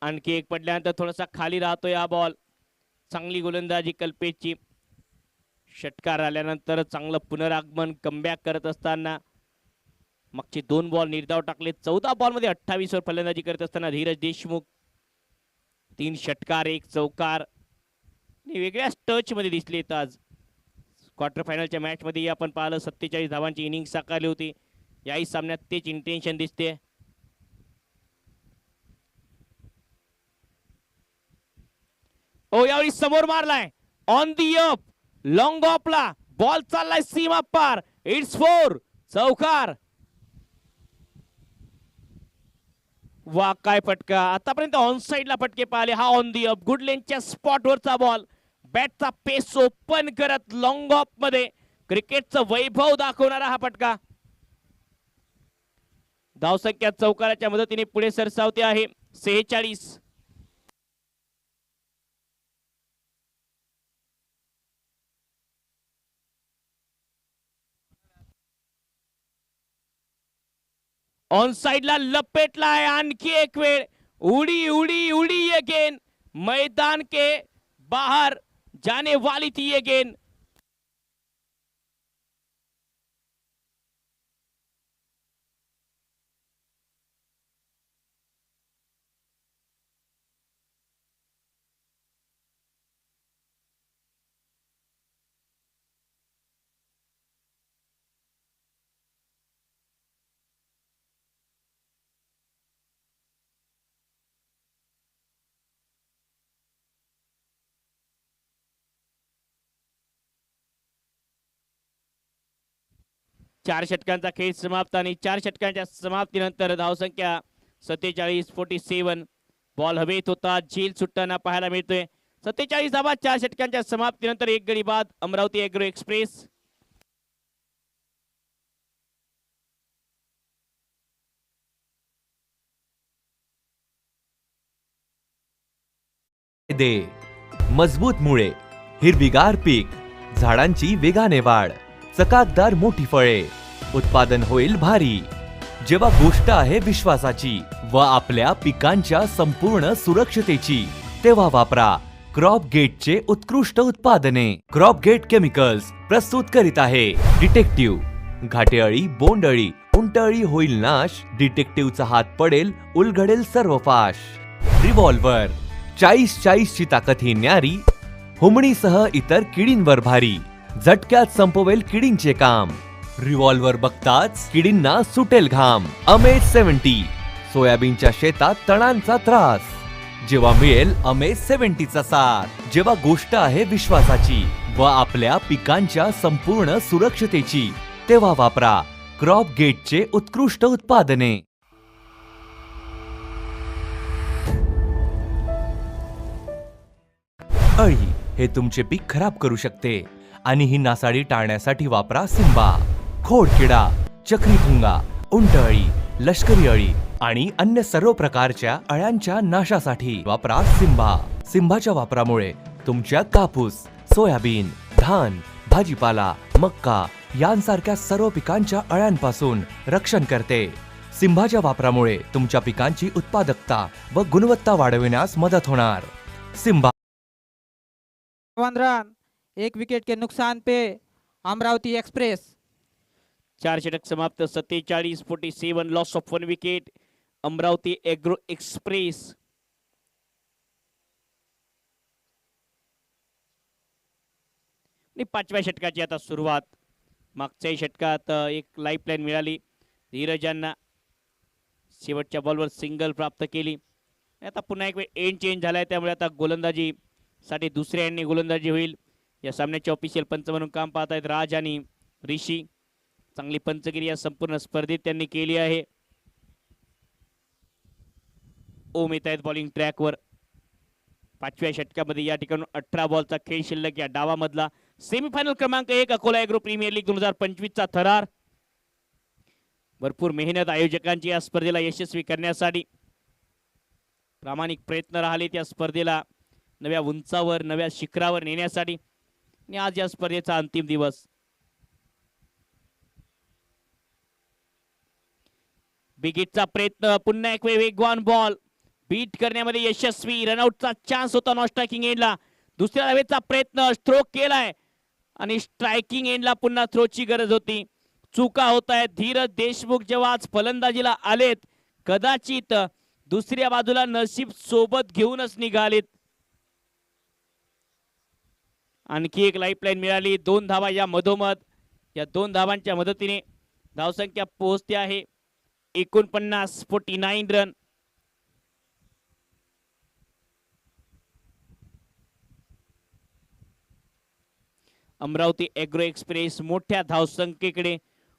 आणखी एक पडल्यानंतर थोडासा खाली राहतोय हा बॉल. चांगली गोलंदाजी कल्पेशची. षटकार आल्यानंतर चांगलं पुनरागमन कमबॅक करत असताना मागचे 2 बॉल निर्धाव टाकले. 14 बॉल मध्ये 28 वर फलंदाजी करत असताना धीरज देशमुख 3 षटकार 1 चौकार वेगळ्याच टच मध्ये दिसलेत. आज क्वार्टर फायनलच्या मॅच मध्ये आपण पाहिलं 47 धावांची इनिंग साकारली होती. याही सामन्यात तेच इंटेन्शन दिसते. ओ यावेळी समोर मारलाय ऑन दी अप लॉंग ऑफला बॉल चाललाय सीमा पार. इट्स 4 चौकार. वा काय फटका. आतापर्यंत ऑन साइडला फटके पाहिले. हा ऑन दी अप गुड लेनच्या स्पॉटवरचा बॉल. बॅटचा पेस ओपन करत लॉंग ऑफ मध्ये क्रिकेटचं वैभव दाखवणारा हा फटका. धावसंख्या चौकाराच्या मदतीने पुढे सरसावते आहे 46. ऑन साइडला लपेटला आहे आणखी एक वेळ. उडी उडी उडी ये गेंद मैदान के बाहर जाने वाली थी ये गेंद. चार षटकांचा खेळ समाप्त आणि 4 षटकांच्या समाप्तीनंतर धावसंख्या 47-47. बॉल हवेत होता, झेल सुटताना पाहायला मिळतोय. 47 धावा 4 षटकांच्या समाप्तीनंतर एक गडी बाद अमरावती एग्रो एक्सप्रेस. दे मजबूत मुळे, हिरवीगार पीक, झाडांची वेगाने वाढ, चकाकदार मोठी फळे, उत्पादन होईल भारी. जेव्हा गोष्ट आहे विश्वासाची व आपल्या पिकांच्या संपूर्ण सुरक्षतेची, तेव्हा वापरा क्रॉप गेटचे उत्कृष्ट उत्पादने. क्रॉप गेट केमिकल्स प्रस्तुत करीत आहे डिटेक्टिव्ह. घाटेअळी, बोंडअळी, उंटअळी होईल नाश, डिटेक्टिव्हचा हात पडेल, उलगडेल सर्व फाश. रिव्हॉल्वर 40 ची ताकद ही न्यारी, हुमणीसह इतर किडींवर भारी, झटक्यात संपवेल किडींचे काम. रिव्हॉल्वर बघताच किडींना सुटेल घाम. अमेज 70 सोयाबीनच्या शेतात तणांचा त्रास, जेव्हा मिळेल अमेज 70 चा साथ. जेव्हा गोष्ट आहे विश्वासाची व आपल्या पिकांच्या संपूर्ण सुरक्षतेची, तेव्हा वापरा क्रॉप गेटचे उत्कृष्ट उत्पादने. अळी हे तुमचे पीक खराब करू शकते आणि ही नासाडी टाळण्यासाठी वापरा सिंबा. खोडकिडा, चक्रीभुंगा, उंटअळी, लष्करी अळी आणि अन्य सर्व प्रकारच्या अळ्यांच्या नाशासाठी वापरा सिंबा. सिंबाच्या वापरामुळे तुमच्या कापूस, सोयाबीन, धान, भाजीपाला, मक्का यांसारख्या सर्व पिकांच्या अळ्यांपासून रक्षण करते. सिंबाच्या वापरामुळे तुमच्या पिकांची उत्पादकता व गुणवत्ता वाढविण्यास मदत होणार. सिंबा 51 रन, 1 विकेट के नुकसान पे अमरावती एक्सप्रेस. 4 षटक समाप्त 47-47. Loss of 1 wicket Amravati Agro express. आणि 5व्या षटकाची आता सुरुवात. मागच्याही षटकात एक लाईफलाईन मिळाली धीरजांना, शेवटच्या बॉलवर सिंगल प्राप्त केली. आता पुन्हा एक वेळ एंड चेंज झालाय, त्यामुळे आता गोलंदाजी साठी दुसऱ्या एंडने गोलंदाजी होईल. या सामन्याचे ऑफिशियल पंच म्हणून काम पाहत आहेत राज आणि ऋषी. चांगली पंचगिरी या संपूर्ण स्पर्धेत त्यांनी केली आहे. ओम येत आहेत बॉलिंग ट्रॅकवर. 5व्या षटकामध्ये या ठिकाणी 18 बॉलचा खेळ शिल्लक. या डावामधला सेमीफायनल क्रमांक 1 अकोला एग्रो प्रीमियर लीग 2025 चा थरार. भरपूर मेहनत आयोजकांची या स्पर्धेला यशस्वी करण्यासाठी. प्रामाणिक प्रयत्न राहिले त्या स्पर्धेला नव्या उंचावर, नव्या शिखरावर नेण्यासाठी. आणि आज या स्पर्धेचा अंतिम दिवस. बिगिटचा प्रयत्न, पुन्हा एक वेळ वेगवान बॉल बीट करण्यामध्ये यशस्वी. रनआउटचा चान्स होता नॉन स्ट्रायकिंग एंडला. दुसऱ्या धावेचा प्रयत्न, थ्रो केलाय आणि स्ट्रायकिंग एंडला पुन्हा थ्रोची गरज होती. चुका होत आहेत. धीरज देशमुख जेव्हा आज फलंदाजीला आलेत, कदाचित दुसऱ्या बाजूला नशीब सोबत घेऊनच निघालेत. आणखी एक लाईफलाईन मिळाली. 2 धावा या मधोमध. या 2 धावांच्या मदतीने धावसंख्या पोहोचते आहे 49 रन. अमरावती एग्रो एक्सप्रेस मोठ्या धावसंख्येकडे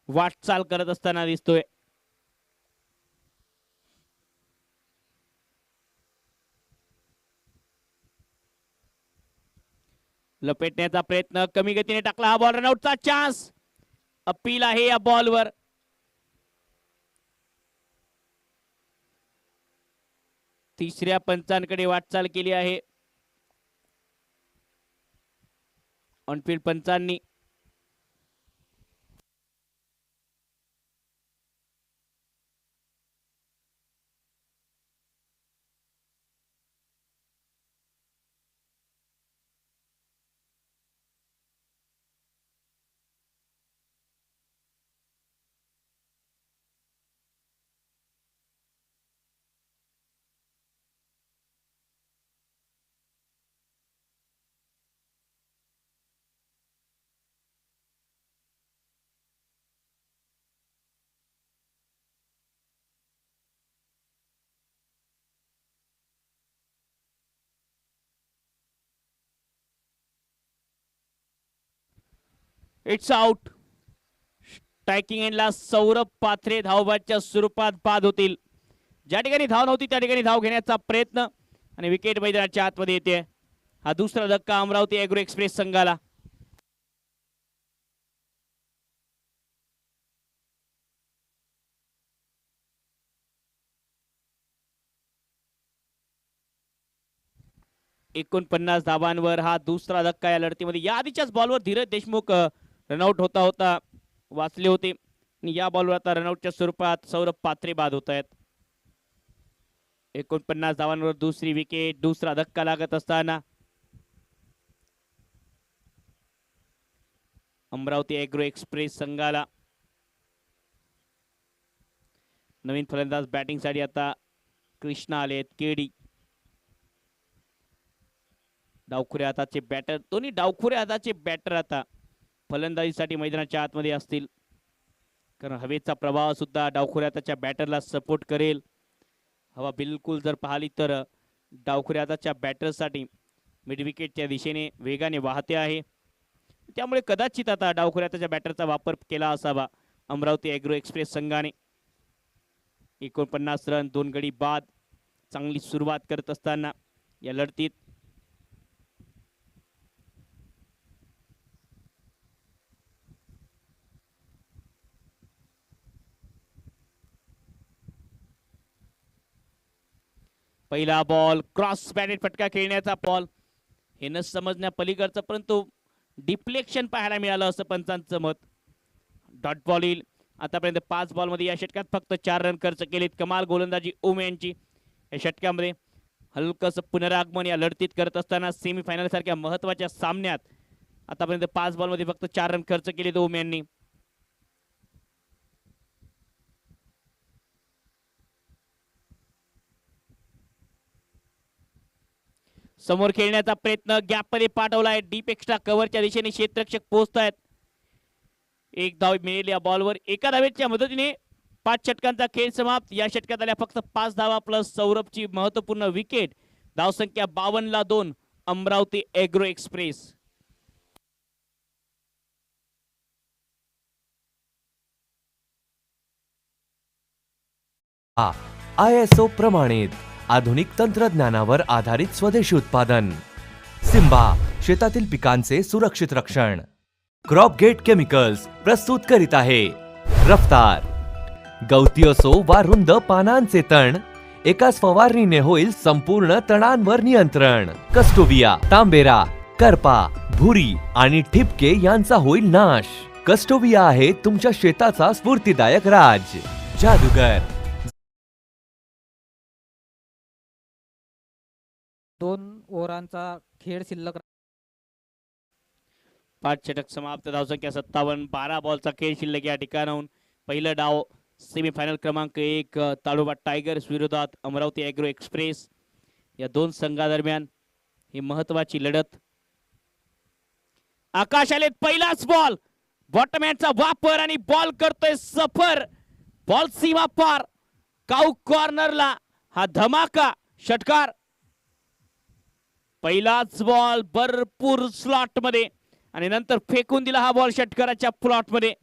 वाटचाल करत असताना दिसतोय. लपेटण्याचा प्रयत्न, कमी गतीने टाकला हा बॉल, रनआउटचा चान्स. अपील आहे या बॉलवर. तिसऱ्या पंचांकडे वाटचाल केली आहे ऑनफिल्ड पंचांनी. It's out. स्ट्रायकिंग एंडला सौरभ पाथरे धावबादच्या स्वरूपात बाद होतील. ज्या ठिकाणी धाव नव्हती त्या ठिकाणी धाव घेण्याचा प्रयत्न आणि विकेट मैदानाच्या आतमध्ये येते. हा दुसरा धक्का अमरावती ॲग्रो एक्सप्रेस संघाला. एकोणपन्नास धावांवर हा दुसरा धक्का या लढतीमध्ये. या आधीच्याच बॉलवर धीरज देशमुख रनआउट होता वाचले होते आणि या बॉलवर आता रनआउटच्या स्वरूपात सौरभ पात्रे बाद होत आहेत. 49 धावांवर दुसरी विकेट, दुसरा धक्का लागत असताना अमरावती ॲग्रो एक्सप्रेस संघाला नवीन फलंदाज बॅटिंग साठी आता कृष्णा आले आहेत. केडी डावखुऱ्या हाताचे बॅटर, दोन्ही डावखुऱ्या हाताचे बॅटर आता फलंदाजीसाठी मैदानाच्या आतमध्ये असतील, कारण हवेचा प्रवाह सुद्धा डावखुऱ्या हाताच्या बॅटरला सपोर्ट करेल. हवा बिलकुल जर पाहिली तर डावखुऱ्या हाताच्या बॅटरसाठी मिड विकेटच्या दिशेने वेगाने वाहते आहे, त्यामुळे कदाचित आता डावखुऱ्या हाताच्या बॅटरचा वापर केला असावा अमरावती ॲग्रो एक्सप्रेस संघाने. 49 रन, 2 गडी बाद. चांगली सुरुवात करत असताना या लढतीत पहिला बॉल क्रॉस बॅटेड फटका खेळण्याचा बॉल, हे न समजण्या पलीकडचं परंतु डिफ्लेक्शन पाहायला मिळालं असं पंचांचं मत. डॉट बॉल येईल. आतापर्यंत 5 बॉलमध्ये या षटकात फक्त 4 रन खर्च केलेत. कमाल गोलंदाजी ओम यांची या षटकामध्ये. हलकस पुनरागमन या लढतीत करत असताना सेमीफायनल सारख्या महत्वाच्या सामन्यात आतापर्यंत 5 बॉलमध्ये फक्त 4 रन खर्च केलेत ओम यांनी. समोर खेळण्याचा प्रयत्न, गॅप मध्ये पाठवलाय, डीप एक्स्ट्रा कव्हरच्या दिशेने क्षेत्ररक्षक पोहोचतायत. एक धाव मिळेल या बॉलवर. एका धावेच्या मदतीने 5 षटकांचा खेळ समाप्त. या षटकात आल्या फक्त 5 धावा प्लस सौरभची महत्वपूर्ण विकेट. धावसंख्या 52 ला 2 अमरावती ॲग्रो एक्सप्रेस. ISO प्रमाणित आधुनिक तंत्रज्ञानावर आधारित स्वदेशी उत्पादन. सिम्बा, शेतातील पिकांचे सुरक्षित रक्षण. क्रॉप गेट केमिकल्स प्रस्तुत करीत आहे रफ्तार. गवती असो वा रुंद पानांचे तण, एकाच फवारणीने होईल संपूर्ण तणांवर नियंत्रण. कस्टोविया, तांबेरा, करपा, भुरी आणि ठिपके यांचा होईल नाश. कस्टोविया आहे तुमच्या शेताचा स्फूर्तिदायक राज. जादूगर. 2 ओव्हरांचा खेळ शिल्लक. 5 षटक समाप्त. धावसंख्या 57. 12 बॉलचा खेळ शिल्लक या ठिकाणाहून. पहिला डाव सेमीफायनल क्रमांक 1 ताडोबा टायगर्स विरोधात अमरावती ॲग्रो एक्सप्रेस. या 2 संघादरम्यान ही महत्वाची लढत. आकाश आले, पहिलाच बॉल, बॉटमॅनचा वापर आणि बॉल करतोय सफर. बॉल सीमा पार, काऊ कॉर्नरला हा धमाका षटकार. पहिलाच बॉल भरपूर स्लॉट मध्ये आणि नंतर फेकून दिला हा बॉल षटकाराच्या प्लॉट मध्ये.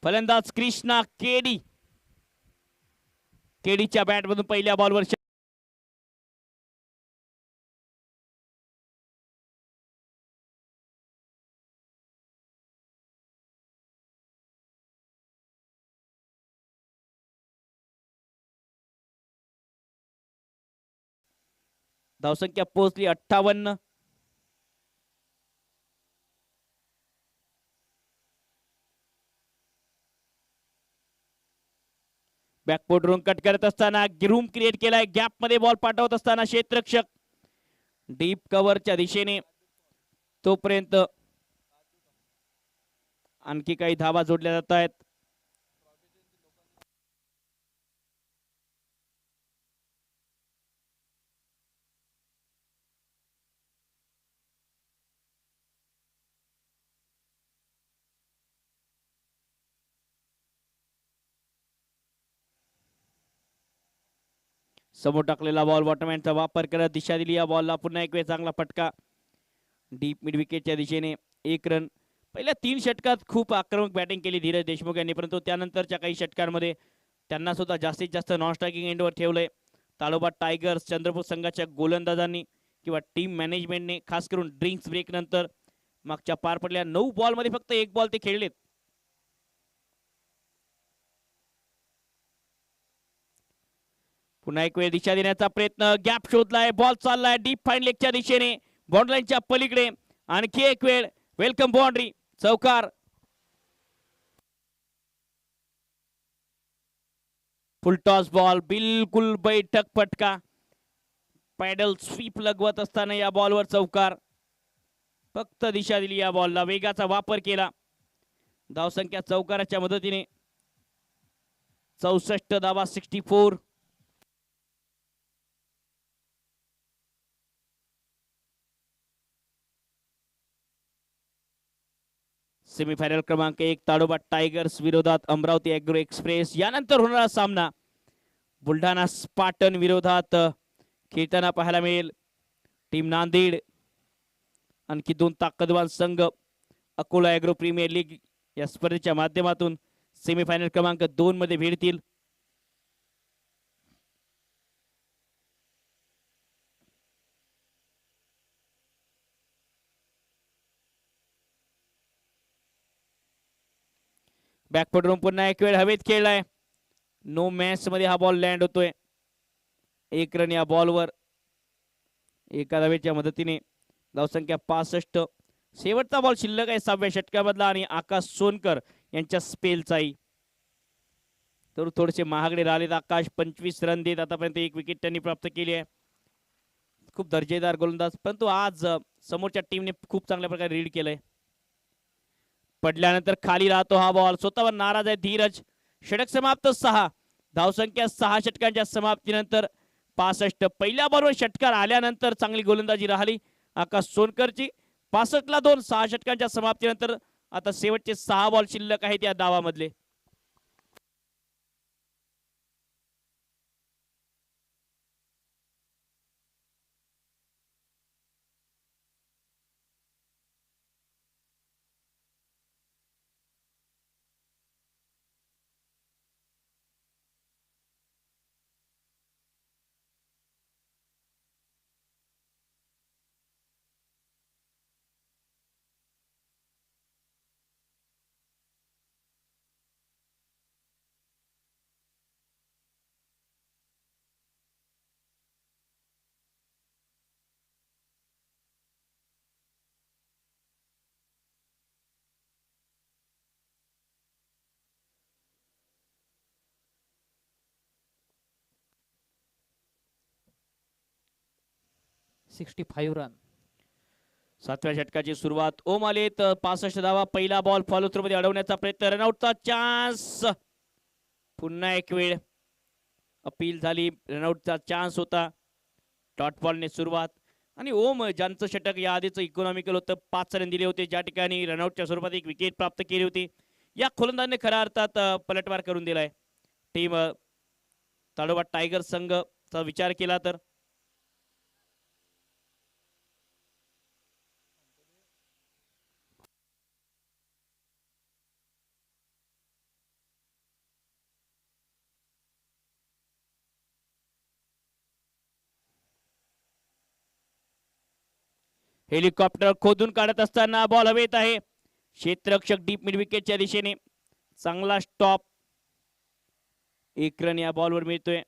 फलंदाज कृष्णा केडी, केडीच्या बॅट मधून पहिल्या बॉलवर धावसंख्या पोहोचली 58. बॅकफुटवरून कट करत असताना रूम क्रिएट केलाय, गॅप मध्ये बॉल पाठवत असताना क्षेत्ररक्षक डीप कव्हरच्या दिशेने, तोपर्यंत आणखी काही धावा जोडल्या जात आहेत. समोर टाकलेला बॉल बॉटमॅनचा वापर करत दिशा दिली या बॉलला. पुन्हा एक वेळ चांगला फटका डीप मिड विकेटच्या दिशेने. 1 रन. पहिल्या 3 षटकात खूप आक्रमक बॅटिंग केली धीरज देशमुख यांनी, परंतु त्यानंतरच्या काही षटकांमध्ये त्यांना सुद्धा जास्तीत जास्त नॉन स्ट्रायकिंग एंडवर ठेवलंय. ताडोबा टायगर्स चंद्रपूर संघाच्या गोलंदाजांनी किंवा टीम मॅनेजमेंटने, खास करून ड्रिंक्स ब्रेक नंतर मागच्या पार पडलेल्या 9 बॉलमध्ये फक्त 1 बॉल ते खेळलेत. पुन्हा एक वेळ दिशा देण्याचा प्रयत्न, गॅप शोधलाय, बॉल चाललाय डीप फाईन लेगच्या दिशेने, बाउंड्री लाईनच्या पलीकडे. आणखी एक वेळ वेलकम बाउंड्री, चौकार. फुल टॉस बॉल, बिलकुल बैठक फटका. पॅडल स्वीप लगवत असताना या बॉलवर चौकार. फक्त दिशा दिली या बॉलला, वेगाचा वापर केला. धावसंख्या चौकाराच्या मदतीने 64 धावा, 64. सेमीफायनल क्रमांक 1 ताडोबा टायगर्स विरोधात अमरावती ॲग्रो एक्सप्रेस. यानंतर होणारा सामना बुलढाणा स्पार्टन विरोधात खेळताना पाहायला मिळेल टीम नांदेड. आणखी 2 ताकदवान संघ अकोला ॲग्रो प्रीमियर लीग या स्पर्धेच्या माध्यमातून सेमीफायनल क्रमांक 2 मध्ये भिडतील. बॅकफुटवरून पुन्हा एक वेळ हवेत खेळलाय. नो मॅच मध्ये हा बॉल लँड होतोय. 1 रन या बॉलवर. एका धावेच्या मदतीने धावसंख्या 65. शेवटचा बॉल शिल्लक आहे 6व्या षटकामधला आणि आकाश सोनकर यांच्या स्पेलचाही. तर थोडेसे महागडे राहिलेत आकाश. 25 रन देत आतापर्यंत 1 विकेट त्यांनी प्राप्त केली आहे. खूप दर्जेदार गोलंदाज, परंतु आज समोरच्या टीमने खूप चांगल्या प्रकारे रीड केलंय. पडल्यानंतर खाली राहतो हा बॉल. स्वतःवर नाराज आहे धीरज. षटक समाप्त 6. धावसंख्या 6 षटकांच्या समाप्तीनंतर 65. पहिल्या बॉलवर षटकार आल्यानंतर चांगली गोलंदाजी राहिली आकाश सोनकरची. 65ला 2. 6 षटकांच्या समाप्तीनंतर आता शेवटचे 6 बॉल शिल्लक आहेत या डावामधले. ₹65 रन. 7व्या षटकाची सुरुवात. ओम आलेत. 65 धावा. पहिला बॉल फॉलो थ्रू मध्ये अडवण्याचा प्रयत्न. रनआउटचा चान्स. पुन्हा एक वेळ अपील झाली. रनआउटचा चान्स होता. डॉट बॉलने सुरुवात. आणि ओम ज्यांचं षटक या आधीच इकॉनॉमिकल होतं, 5 रन दिले होते, ज्या ठिकाणी रनआउटच्या स्वरूपात 1 विकेट प्राप्त केली होती. या गोलंदाजाने खऱ्या अर्थात पलटवार करून दिलाय. टीम ताडोबा टायगर्स संघचा विचार केला तर हेलिकॉप्टर खोदून काढत असताना बॉल हवेत आहे. क्षेत्ररक्षक डीप मिड विकेटच्या दिशेने. चांगला स्टॉप. 1 रन या बॉलवर मिळतोय.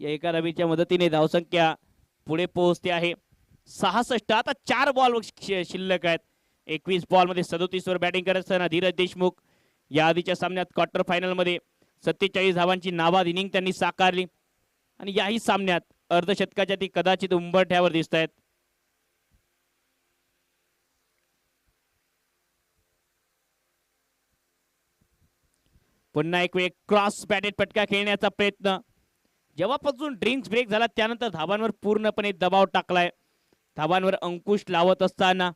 या एका धावेच्या मदतीने धावसंख्या पुढे पोहोचते आहे 66. आता 4 बॉल शिल्लक आहेत. 21 बॉलमध्ये 37 वर बॅटिंग करत असताना धीरज देशमुख या आधीच्या सामन्यात क्वार्टर फायनल मध्ये 47 धावांची नाबाद इनिंग त्यांनी साकारली आणि याही सामन्यात अर्धशतकाच्या ती कदाचित उंबरठ्यावर दिसत आहेत. पुन्हा एक वेळ क्रॉस बॅटेड फटका खेळण्याचा प्रयत्न. जेव्हापासून ड्रिंक्स ब्रेक झाला त्यानंतर धावांवर पूर्णपणे दबाव टाकलाय. धावांवर अंकुश लावत असताना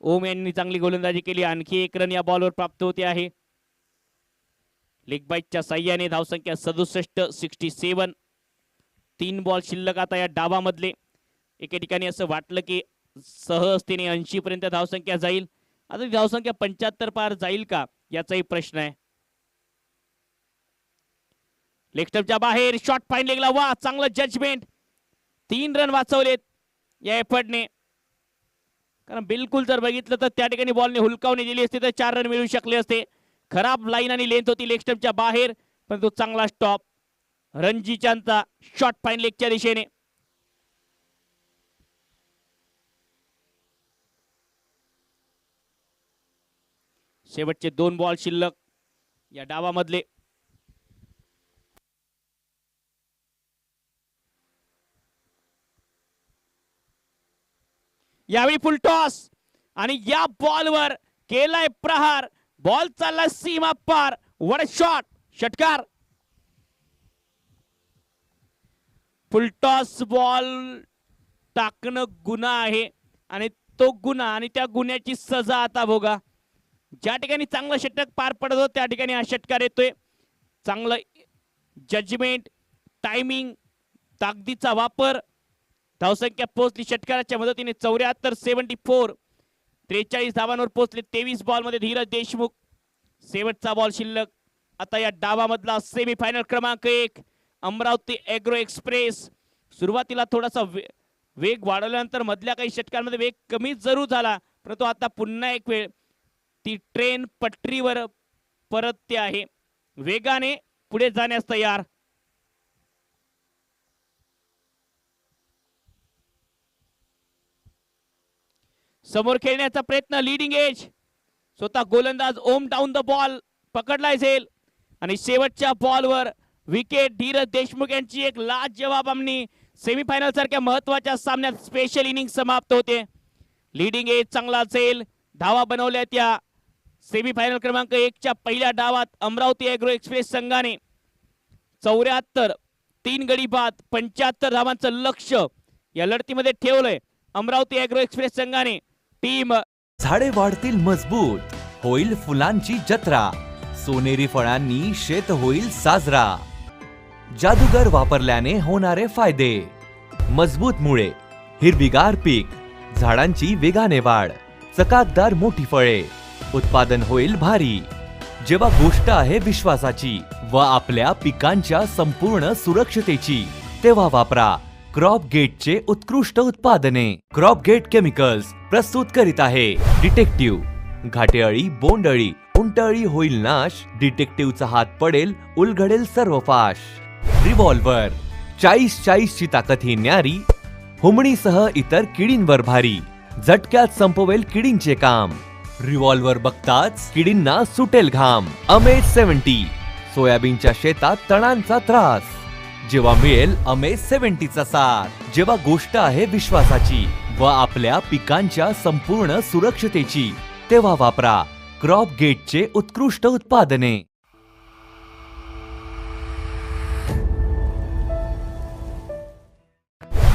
ओम यांनी चांगली गोलंदाजी केली. आणखी एक रन या बॉलवर प्राप्त होते आहे. लेग बाईटच्या साह्याने धावसंख्या 67. 3 बॉल शिल्लक आता या डावामधले. एके ठिकाणी असं वाटलं की सहजतेने 80 पर्यंत धावसंख्या जाईल. आता धावसंख्या 75 पार जाईल का याचाही प्रश्न आहे. लेग स्टंपच्या बाहेर शॉट फाईन लेगला. वा, चांगलं जजमेंट. 3 रन वाचवलेत या एफर्टने. कारण बिलकुल जर बघितलं तर त्या ठिकाणी बॉलने हुलकावणी दिली असती तर 4 रन मिळू शकले असते. खराब लाईन आणि लेंथ होती लेग स्टंपच्या बाहेर, पण तो चांगला स्टॉप रणजीचांचा शॉट फाईन लेगच्या दिशेने. शेवटचे 2 बॉल शिल्लक या डावामधले. यावेळी फुल टॉस आणि या बॉलवर केलाय प्रहार. बॉल चालला सीमा पार. What a shot. षटकार. फुल टॉस बॉल टाकणं गुन्हा आहे आणि तो गुन्हा आणि त्या गुन्ह्याची सजा आता भोगा. ज्या ठिकाणी चांगला षटक पार पडत होता त्या ठिकाणी हा षटकार येतोय. चांगलं जजमेंट, टायमिंग, ताकदीचा वापर. धावसंख्या पोहोचली षटकाराच्या मदतीने 74. 43 धावांवर पोहोचले 23 बॉल मध्ये धीरज देशमुख. शेवटचा बॉल शिल्लक आता या डावामधला सेमीफायनल क्रमांक 1 अमरावती एग्रो एक्सप्रेस. सुरुवातीला थोडासा वेग वाढवल्यानंतर मधल्या काही षटकांमध्ये वेग कमी जरूर झाला, परंतु आता पुन्हा एक वेळ ती ट्रेन पटरीवर परतते आहे. वेगाने पुढे जाण्यास तयार. समोर खेळण्याचा प्रयत्न. लीडिंग एज स्वतः गोलंदाज ओम डाऊन द बॉल पकडलाय झेल आणि शेवटच्या बॉलवर विकेट. धीरज देशमुख यांची एक लाजवाब आमनी. सेमीफायनल सारख्या महत्वाच्या सामन्यात स्पेशल इनिंग समाप्त होते. लीडिंग एज चांगला झेल. धावा बनवल्या त्या सेमीफायनल क्रमांक 1 च्या पहिल्या डावात अमरावती एग्रो एक्सप्रेस संघाने 74 3 गडी बाद 75 धावांचं लक्ष या लढतीमध्ये ठेवलंय. अमरावती एग्रो एक्सप्रेस संघाने टीम. झाडे वाढतील मजबूत, होईल फुलांची जत्रा, सोनेरी फळांनी शेत होईल साजरा. जादूगर वापरल्याने होणारे फायदे. मजबूत मुळे, हिरवीगार पीक, झाडांची वेगाने वाढ, चकाकदार मोठी फळे, उत्पादन होईल भारी. जेव्हा गोष्ट आहे विश्वासाची व आपल्या पिकांच्या संपूर्ण सुरक्षतेची, तेव्हा वापरा क्रॉप गेटचे उत्कृष्ट उत्पादने. क्रॉप गेट केमिकल्स प्रस्तुत करीत आहे डिटेक्टिव्ह. घाटेअळी, बोंडअळी, उंटअळी होईल नाश. डिटेक्टिव्हचा हात पडेल, उलगडेल सर्व फाश. रिव्हॉल्वर 40 ची ताकद ही न्यारी. हुमणीसह इतर किडींवर भारी. झटक्यात संपवेल किडींचे काम. रिव्हॉल्वर बघताच किडींना सुटेल घाम. अमेज 70 सोयाबीनच्या शेतात तणांचा त्रास. जेव्हा मिळेल अमेज 70 चा साथ. जेव्हा गोष्ट आहे विश्वासाची व आपल्या पिकांच्या संपूर्ण सुरक्षतेची, तेव्हा वापरा क्रॉप गेटचे उत्कृष्ट उत्पादने.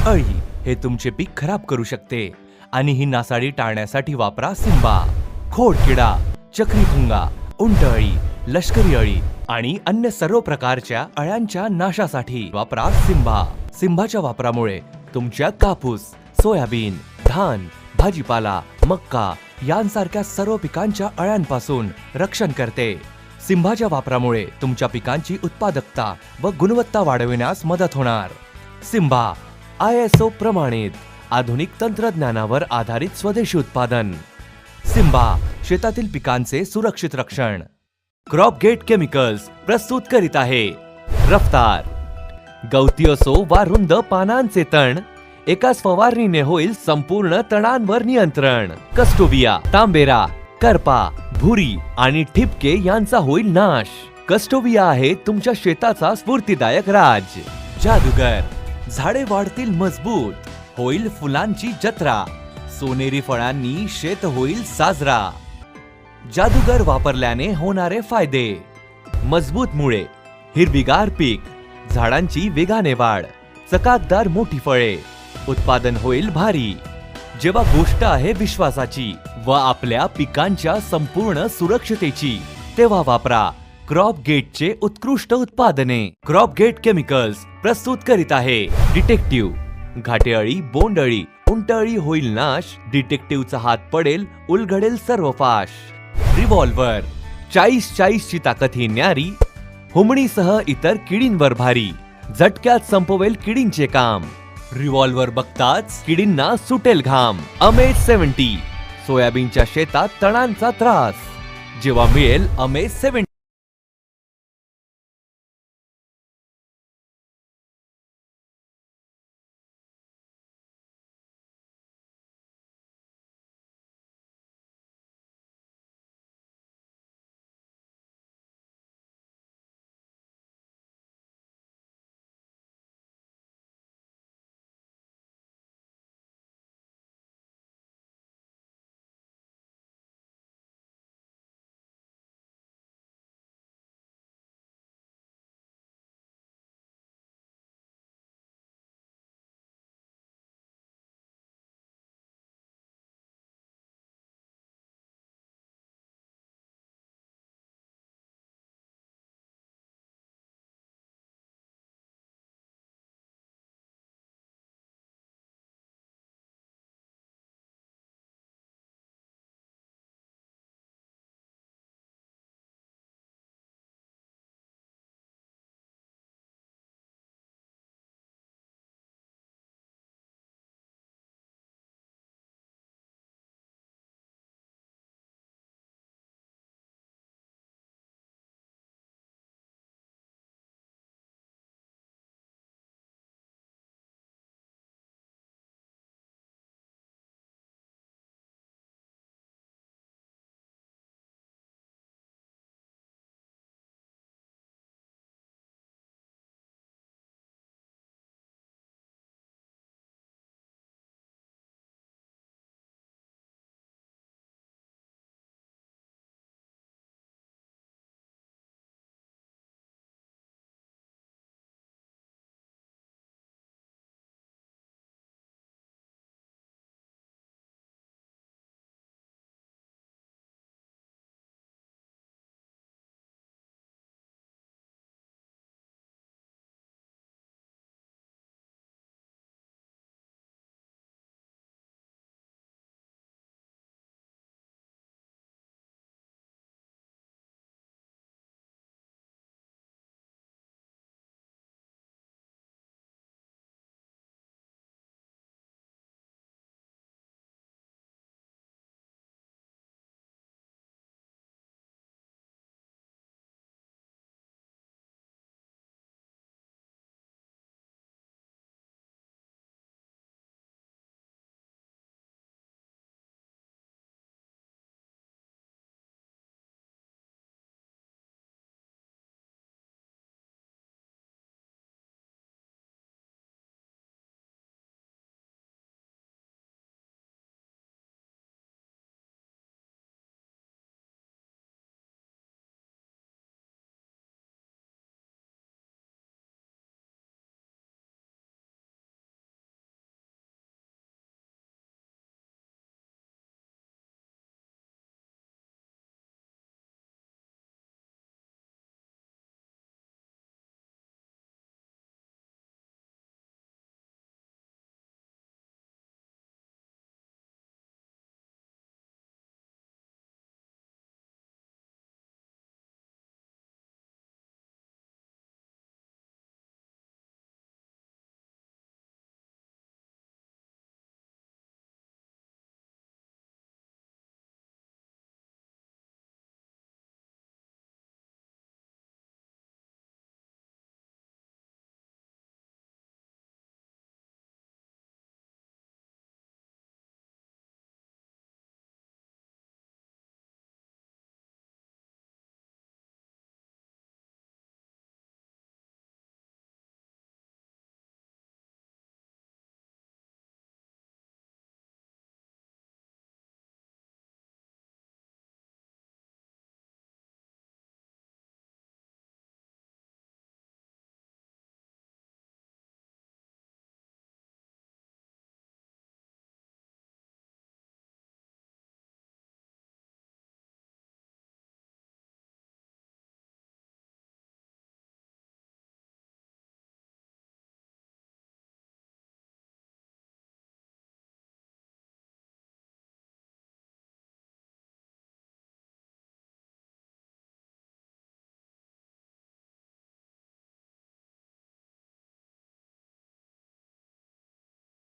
अळी हे तुमचे पीक खराब करू शकते आणि ही नासाडी टाळण्यासाठी वापरा सिंबा. खोडकिडा, चक्रीभुंगा, उंटअळी, लष्करी अळी आणि अन्य सर्व प्रकारच्या अळ्यांच्या नाशासाठी वापरा सिंबा. सिंबाच्या वापरामुळे तुमच्या कापूस, सोयाबीन, धान, भाजीपाला, मक्का यांसारख्या सर्व पिकांच्या अळ्यांपासून रक्षण करते. सिंबाच्या वापरामुळे तुमच्या पिकांची उत्पादकता व गुणवत्ता वाढविण्यास मदत होणार. सिंबा ISO प्रमाणित आधुनिक तंत्रज्ञानावर आधारित स्वदेशी उत्पादन. सिंबा शेतातील पिकांचे सुरक्षित रक्षण. क्रॉप गेट केमिकल्स प्रस्तुत करीत आहे रफ्तार. गवती असो वा रुंद पानांचे तण, एकाच फवारणीने होईल संपूर्ण तणांवर नियंत्रण. कस्टोविया, तांबेरा, करपा, भुरी आणि ठिपके यांचा होईल नाश. कस्टोविया आहे तुमच्या शेताचा स्फूर्तिदायक राज. जादूगर, झाडे वाढतील मजबूत, होईल फुलांची जत्रा, सोनेरी फळांनी शेत होईल साजरा. जादूगर वापरल्याने होणारे फायदे: मजबूत मुळे, हिरवीगार पीक, झाडांची वेगाने वाढ, चकाकदार मोठी फळे, उत्पादन होईल भारी. जेव्हा गोष्ट आहे विश्वासाची व आपल्या पिकांच्या संपूर्ण सुरक्षतेची, तेव्हा वापरा क्रॉप गेटचे उत्कृष्ट उत्पादने. क्रॉप गेट केमिकल्स प्रस्तुत करीत आहे डिटेक्टिव्ह. घाटेअळी, बोंडअळी, उंटअळी होईल नाश, डिटेक्टिव्हचा हात पडेल, उलगडेल सर्व फाश. रिव्हॉल्वर, 40 ची ताकद ही न्यारी, हुमणीसह इतर किडींवर भारी, झटक्यात संपवेल किडींचे काम. रिव्हॉल्वर बघताच किडींना सुटेल घाम. अमेज 70, सोयाबीनच्या शेतात तणांचा त्रास, जेव्हा मिळेल अमेज 70.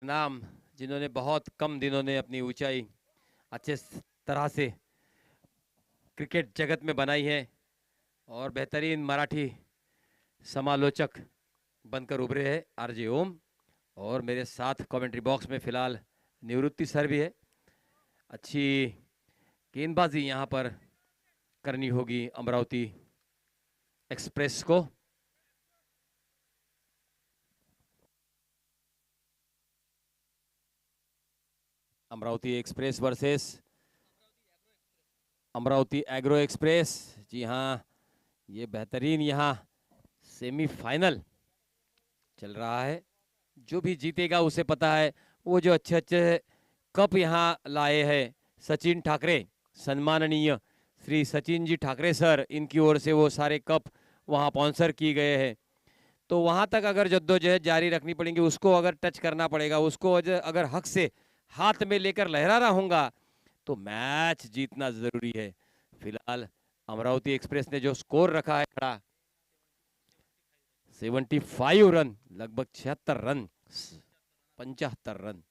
नाम जिन्होंने बहुत कम दिनों ने अपनी ऊंचाई अच्छे तरह से क्रिकेट जगत में बनाई है और बेहतरीन मराठी समालोचक बनकर उभरे हैं आरजे ओम। और मेरे साथ कमेंट्री बॉक्स में फिलहाल निवृत्ति सर भी है। अच्छी गेंदबाजी यहाँ पर करनी होगी अमरावती एक्सप्रेस को। Amravati Express versus Amravati Agro Express. जी हाँ, ये बेहतरीन यहाँ सेमीफाइनल चल रहा है। जो भी जीतेगा उसे पता है वो जो अच्छे अच्छे कप यहाँ लाए हैं सचिन ठाकरे, सम्माननीय श्री सचिन जी ठाकरे सर, इनकी ओर से वो सारे कप वहाँ स्पॉन्सर किए गए हैं। तो वहाँ तक अगर जद्दोजहद जारी रखनी पड़ेगी, उसको अगर टच करना पड़ेगा, उसको अगर हक से हाथ में लेकर लहराना होगा तो मैच जीतना जरूरी है। फिलहाल अमरावती एक्सप्रेस ने जो स्कोर रखा है खड़ा 75 रन, लगभग 76 रन, 75 रन।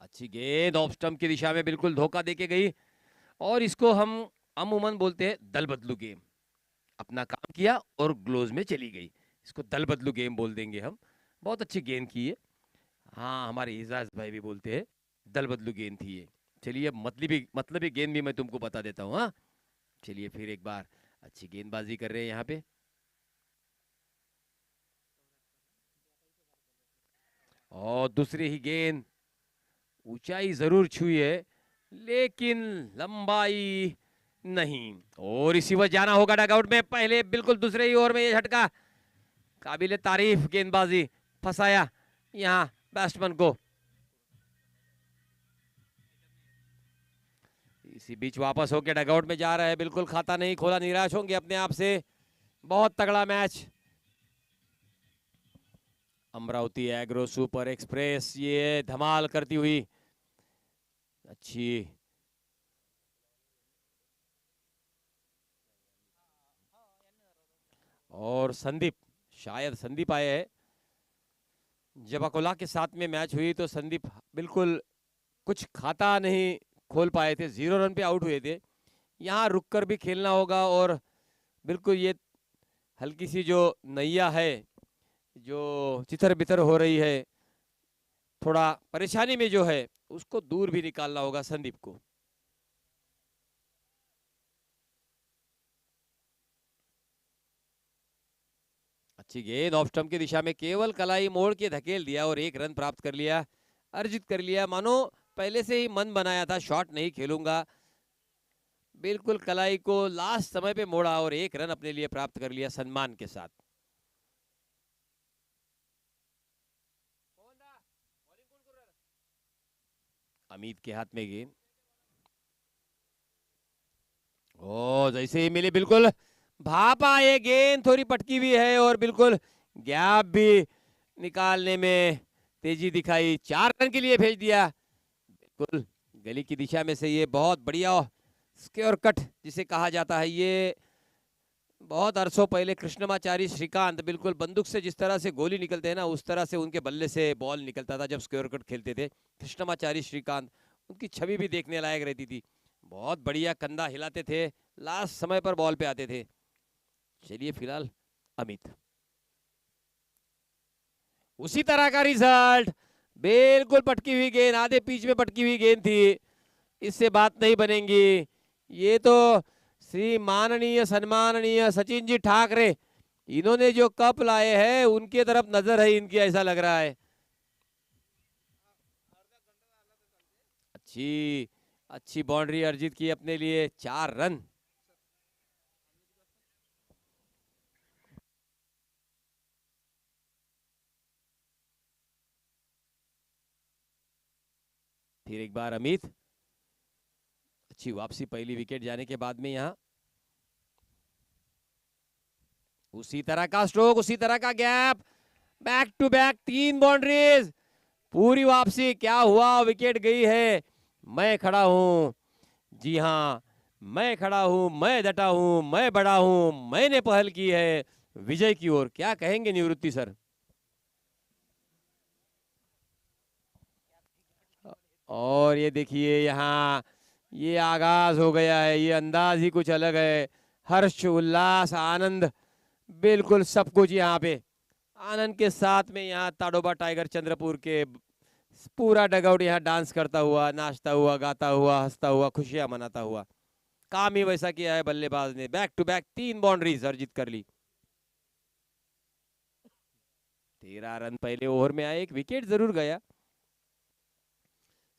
अच्छी गेंद ऑफ स्टंप की दिशा में बिल्कुल धोखा देके गई और इसको हम अमूमन बोलते हैं दल बदलू गेम। अपना काम किया और ग्लोज में चली गई, इसको दल बदलू गेम बोल देंगे हम। बहुत अच्छी गेंद की है। हाँ, हमारे एजाज भाई भी बोलते हैं दल बदलू गेंद थी ये। चलिए अब मतलबी गेंद भी मैं तुमको बता देता हूँ। हाँ, चलिए फिर एक बार अच्छी गेंदबाजी कर रहे हैं यहाँ पे। और दूसरी ही गेंद ऊंचाई जरूर छुई है लेकिन लंबाई नहीं, और इसी वजह जाना होगा डगआउट में। पहले बिल्कुल दूसरे ही ओवर में ये झटका, काबिले तारीफ गेंदबाजी, फंसाया यहाँ बैट्समैन को। इसी बीच वापस होकर डगआउट में जा रहा है, बिल्कुल खाता नहीं खोला, निराश होंगे अपने आप से। बहुत तगड़ा match. Amravati agro super express ये धमाल करती हुई अच्छी और संदीप, शायद संदीप आए हैं। जब अकोला के साथ में मैच हुई तो संदीप बिल्कुल कुछ खाता नहीं खोल पाए थे, 0 रन पे आउट हुए थे। यहाँ रुककर भी खेलना होगा और बिल्कुल ये हल्की सी जो नैया है जो चितर बितर हो रही है, थोड़ा परेशानी में जो है, उसको दूर भी निकालना होगा संदीप को। अच्छी गेंद ऑफ स्टंप की दिशा में केवल कलाई मोड़ के धकेल दिया और 1 रन प्राप्त कर लिया, अर्जित कर लिया। मानो पहले से ही मन बनाया था शॉट नहीं खेलूंगा, बिल्कुल कलाई को लास्ट समय पे मोड़ा और 1 रन अपने लिए प्राप्त कर लिया सम्मान के साथ। अमित के हाथ में गेंद, ओ जैसे ही मिली बिल्कुल भापा, ये गेंद थोड़ी पटकी हुई है और बिल्कुल गैप भी निकालने में तेजी दिखाई, 4 रन के लिए भेज दिया। बिल्कुल गली की दिशा में से ये बहुत बढ़िया स्क्वायर कट जिसे कहा जाता है, ये बहुत अरसों पहले कृष्णमाचारी श्रीकांत बिल्कुल बंदूक से जिस तरह से गोली निकलते हैं ना, उस तरह से उनके बल्ले से बॉल निकलता था जब स्क्वायर कट खेलते थे कृष्णमाचारी श्रीकांत। उनकी छवि भी देखने लायक रहती थी, बहुत बढ़िया कंधा हिलाते थे, लास्ट समय पर बॉल पे आते थे। चलिए फिलहाल अमित, उसी तरह का रिजल्ट, बिल्कुल पटकी हुई गेंद, आधे पिच में पटकी हुई गेंद थी, इससे बात नहीं बनेगी। ये तो श्री माननीय सम्माननीय सचिन जी ठाकरे, इन्होंने जो कप लाए हैं उनके तरफ नजर है इनकी, ऐसा लग रहा है। अच्छी बाउंड्री अर्जित की अपने लिए, 4 रन। फिर एक बार अमित, अच्छी वापसी पहली विकेट जाने के बाद में। यहाँ उसी तरह का स्ट्रोक, उसी तरह का gap, back to back 3 boundaries, पूरी वापसी। क्या हुआ, विकेट गई है। मैं खड़ा हूं, जी हां मैं खड़ा हूं, मैं डटा हूं, मैं बड़ा हूं, मैंने पहल की है, विजय की ओर। क्या कहेंगे निवृत्ति सर? और ये देखिए यहाँ ये आगाज हो गया है, ये अंदाज ही कुछ अलग है। हर्ष उल्लास आनंद बिल्कुल सब कुछ यहाँ पे आनंद के साथ में यहाँ ताडोबा टाइगर चंद्रपुर के पूरा डगआउट यहाँ डांस करता हुआ, नाचता हुआ, गाता हुआ, हंसता हुआ, खुशियां मनाता हुआ। काम ही वैसा किया है बल्लेबाज ने, बैक टू बैक 3 बाउंड्रीज अर्जित कर ली। 13 रन पहले ओवर में आए, एक विकेट जरूर गया।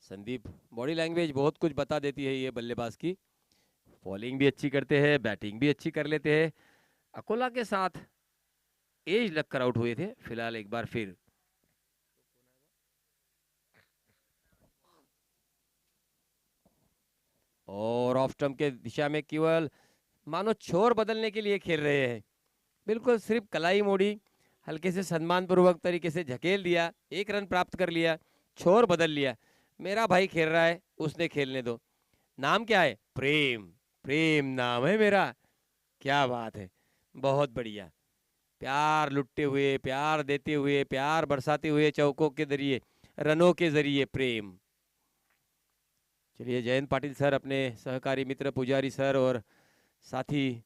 संदीप बॉडी लैंग्वेज बहुत कुछ बता देती है ये बल्लेबाज की। बॉलिंग भी अच्छी करते हैं, बैटिंग भी अच्छी कर लेते हैं। अकोला के साथ एज लगकर आउट हुए थे, फिलहाल एक बार फिर और ऑफ स्टंप के दिशा में केवल मानो छोर बदलने के लिए खेल रहे हैं। बिल्कुल सिर्फ कलाई मोड़ी, हल्के से सम्मान पूर्वक तरीके से झकेल दिया, 1 रन प्राप्त कर लिया, छोर बदल लिया। मेरा भाई खेल रहा है, उसने खेलने दो। नाम क्या है? प्रेम। प्रेम नाम है मेरा। क्या बात है, बहुत बढ़िया। प्यार लुटते हुए, प्यार देते हुए, प्यार बरसाते हुए चौकों के जरिए, रनों के जरिए प्रेम। चलिए जयंत पाटिल सर, अपने सहकारी मित्र पुजारी सर और साथी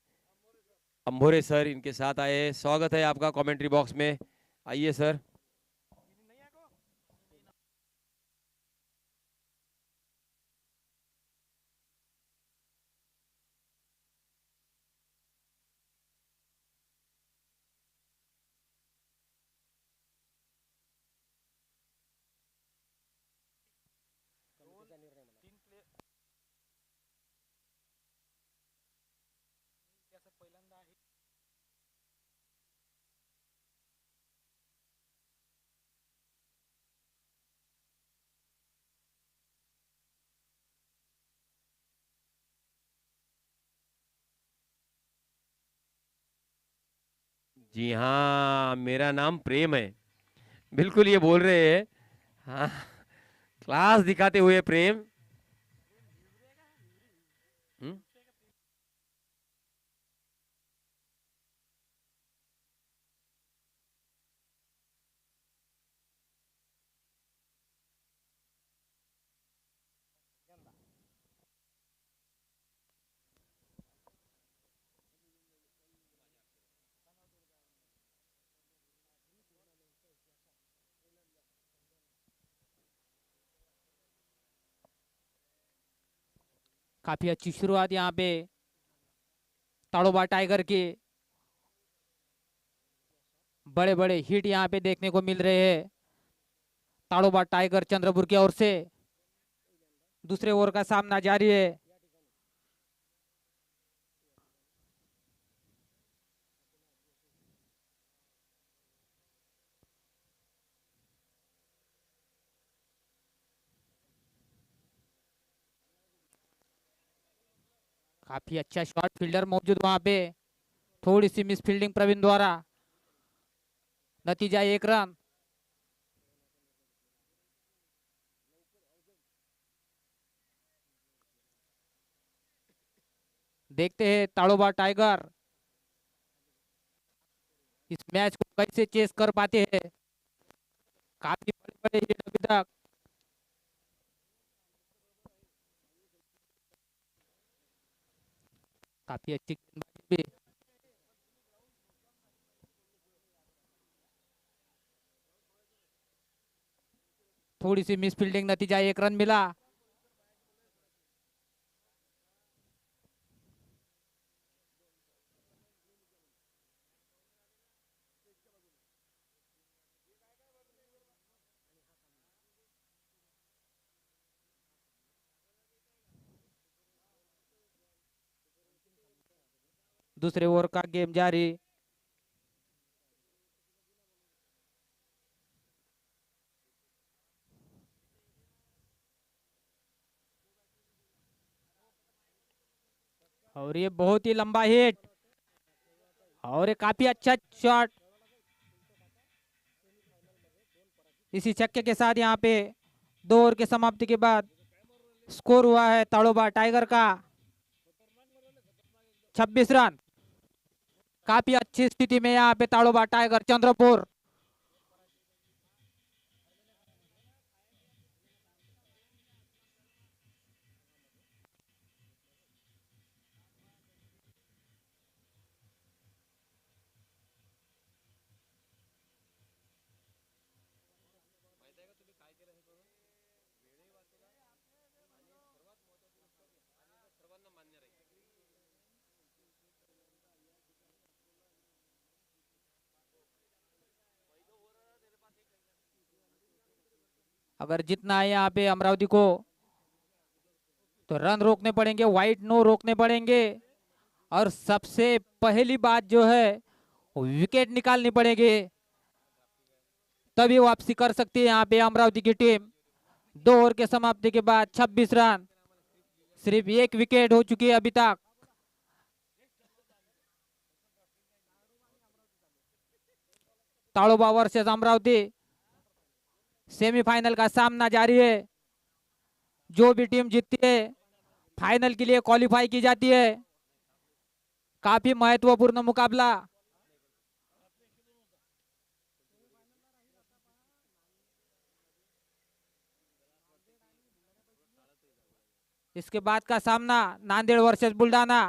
अंभोरे सर इनके साथ आए हैं। स्वागत है आपका कमेंट्री बॉक्स में, आइए सर। जी हाँ, मेरा नाम प्रेम है, बिल्कुल ये बोल रहे हैं। हाँ, क्लास दिखाते हुए प्रेम। हम्म? काफी अच्छी शुरुआत यहाँ पे ताड़ोबा टाइगर के। बड़े बड़े हिट यहाँ पे देखने को मिल रहे हैं ताड़ोबा टाइगर चंद्रपुर की ओर से। दूसरे ओवर का सामना जारी है। काफी अच्छा शॉट फील्डर मौजूद वहां पे। थोड़ी सी मिस फील्डिंग प्रवीण द्वारा, नतीजा 1 रन। देखते हैं ताड़ोबा टाइगर इस मैच को कैसे चेस कर पाते हैं। काफी बड़े बड़े हिट अभी तक। काफी अच्छी गेंदबाजी भी। थोड़ी सी मिस फील्डिंग, नतीजा 1 रन मिला। दूसरे ओवर का गेम जारी। और ये बहुत ही लंबा हिट और ये काफी अच्छा शॉट। इसी छक्के के साथ यहाँ पे 2 ओवर के समाप्ति के बाद स्कोर हुआ है ताड़ोबा टाइगर का 26 रन। काफी अच्छी स्थिति में यहाँ पे ताड़ोबा टाइगर चंद्रपुर। अगर जितना है यहाँ पे अमरावती को तो रन रोकने पड़ेंगे, वाइड नो रोकने पड़ेंगे, और सबसे पहली बात जो है विकेट निकालनी पड़ेगी, तभी वापसी कर सकती है यहाँ पे अमरावती की टीम। 2 ओवर के समाप्ति के बाद 26 रन, सिर्फ 1 विकेट हो चुकी है अभी तक। ताड़ोबा वर्सेस अमरावती सेमीफाइनल का सामना जारी है। जो भी टीम जीतती है फाइनल के लिए क्वालिफाई की जाती है। काफी महत्वपूर्ण मुकाबला। इसके बाद का सामना नांदेड़ वर्सेस बुल्डाना।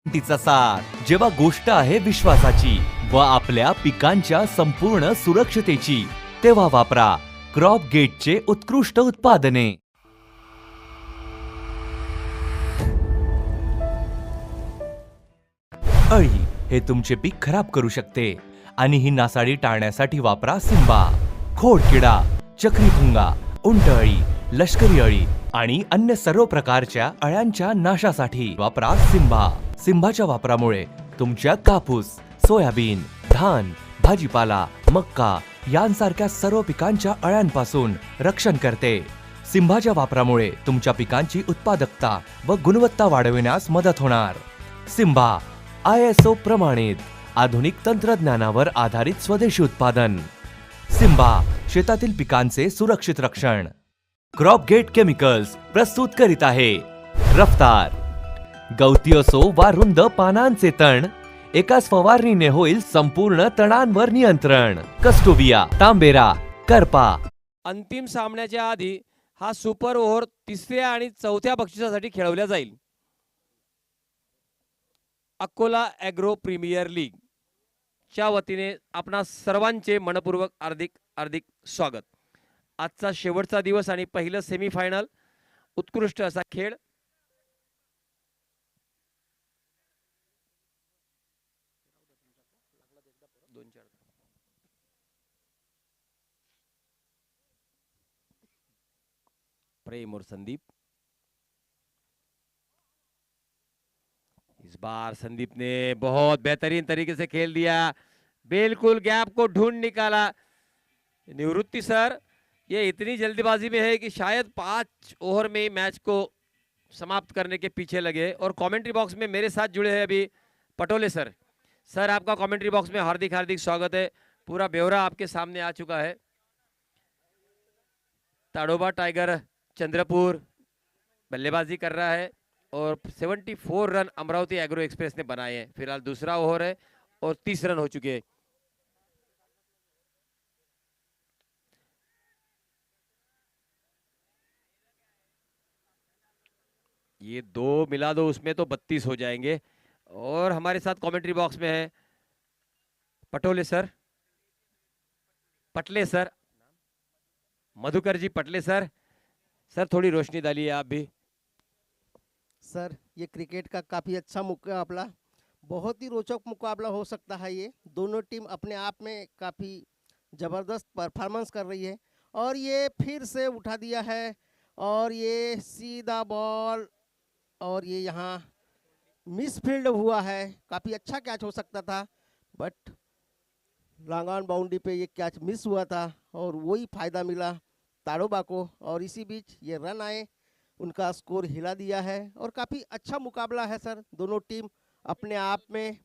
तिचा साथ जेव्हा गोष्ट आहे विश्वासाची व आपल्या पिकांच्या संपूर्ण सुरक्षतेची, तेव्हा वापरा क्रॉप गेटचे उत्कृष्ट उत्पादने। अळी हे तुमचे पीक खराब करू शकते आणि ही नासाडी टाळण्यासाठी वापरा सिम्बा। खोडकिडा, चक्रीभुंगा, उंटअळी, लष्करी अळी आणि अन्य सर्व प्रकारच्या अळ्यांच्या नाशासाठी वापरा सिम्बा। सिम्बाच्या वापरामुळे तुमच्या कापूस, सोयाबीन, धान, भाजीपाला, मक्का यांसारख्या सर्व पिकांच्या अळ्यांपासून रक्षण करते। सिम्बाच्या वापरामुळे तुमच्या पिकांची उत्पादकता व गुणवत्ता वाढविण्यास मदत होणार। सिम्बा ISO प्रमाणित आधुनिक तंत्रज्ञानावर आधारित स्वदेशी उत्पादन। सिम्बा शेतातील पिकांचे सुरक्षित रक्षण। क्रॉप गेट केमिकल्स प्रस्तुत करीत आहे रफ्तार। गवती असो वा रुंद पानांचे तण, एकाच फवारणीने होईल संपूर्ण तणांवर नियंत्रण। कस्टोविया, तांबेरा, करपा। अंतिम सामन्याच्या आधी हा सुपर ओव्हर 3ऱ्या आणि 4थ्या बक्षिसासाठी खेळवल्या जाईल। अकोला ॲग्रो प्रीमियर लीग च्या वतीने आपणा सर्वांचे मनपूर्वक हार्दिक स्वागत। आजचा शेवटचा दिवस आणि पहिलं सेमीफायनल, उत्कृष्ट असा खेळ। प्रेम और संदीप, इस बार संदीप ने बहुत बेहतरीन तरीके से खेल दिया, बिल्कुल गैप को ढूंढ निकाला। निवृत्ति सर, ये इतनी जल्दबाजी में है कि शायद 5 ओवर में मैच को समाप्त करने के पीछे लगे। और कमेंट्री बॉक्स में मेरे साथ जुड़े हैं अभी पटोले सर। सर आपका कमेंट्री बॉक्स में हार्दिक स्वागत है। पूरा ब्यौरा आपके सामने आ चुका है। ताड़ोबा टाइगर चंद्रपुर बल्लेबाजी कर रहा है और 74 रन अमरावती एग्रो एक्सप्रेस ने बनाए हैं। फिलहाल दूसरा ओवर है और 30 रन हो चुके हैं। ये 2 मिला दो उसमें तो 32 हो जाएंगे। और हमारे साथ कमेंट्री बॉक्स में है पटोले सर, पटले सर, मधुकर जी पटले सर। सर थोड़ी रोशनी डालिए आप भी। सर ये क्रिकेट का काफ़ी अच्छा मुकाबला, बहुत ही रोचक मुकाबला हो सकता है। ये दोनों टीम अपने आप में काफ़ी ज़बरदस्त परफॉर्मेंस कर रही है। और ये फिर से उठा दिया है और ये सीधा बॉल, और ये यहाँ मिस फील्ड हुआ है। काफ़ी अच्छा कैच हो सकता था, बट लॉन्ग ऑन बाउंड्री पे ये कैच मिस हुआ था और वही फ़ायदा मिला ताड़ोबा को। और इसी बीच ये रन आए, उनका स्कोर हिला दिया है। और काफ़ी अच्छा मुकाबला है सर, दोनों टीम अपने आप में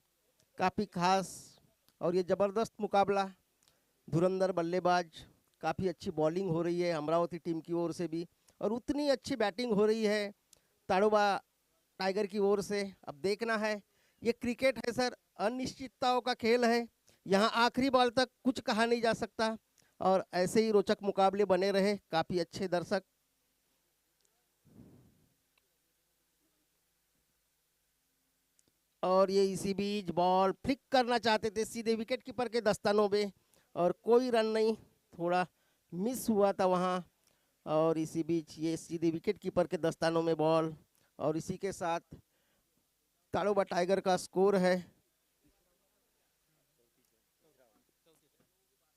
काफ़ी खास और ये ज़बरदस्त मुकाबला। धुरंधर बल्लेबाज, काफ़ी अच्छी बॉलिंग हो रही है अमरावती टीम की ओर से भी, और उतनी अच्छी बैटिंग हो रही है ताड़ोबा टाइगर की ओर से। अब देखना है, ये क्रिकेट है सर, अनिश्चितताओं का खेल है। यहाँ आखिरी बॉल तक कुछ कहा नहीं जा सकता, और ऐसे ही रोचक मुकाबले बने रहे, काफ़ी अच्छे दर्शक। और ये इसी बीच बॉल फ्लिक करना चाहते थे सीधे विकेट कीपर के दस्तानों में, और कोई रन नहीं, थोड़ा मिस हुआ था वहाँ। और इसी बीच ये सीधे विकेट कीपर के दस्तानों में बॉल, और इसी के साथ ताड़ोबा टाइगर का स्कोर है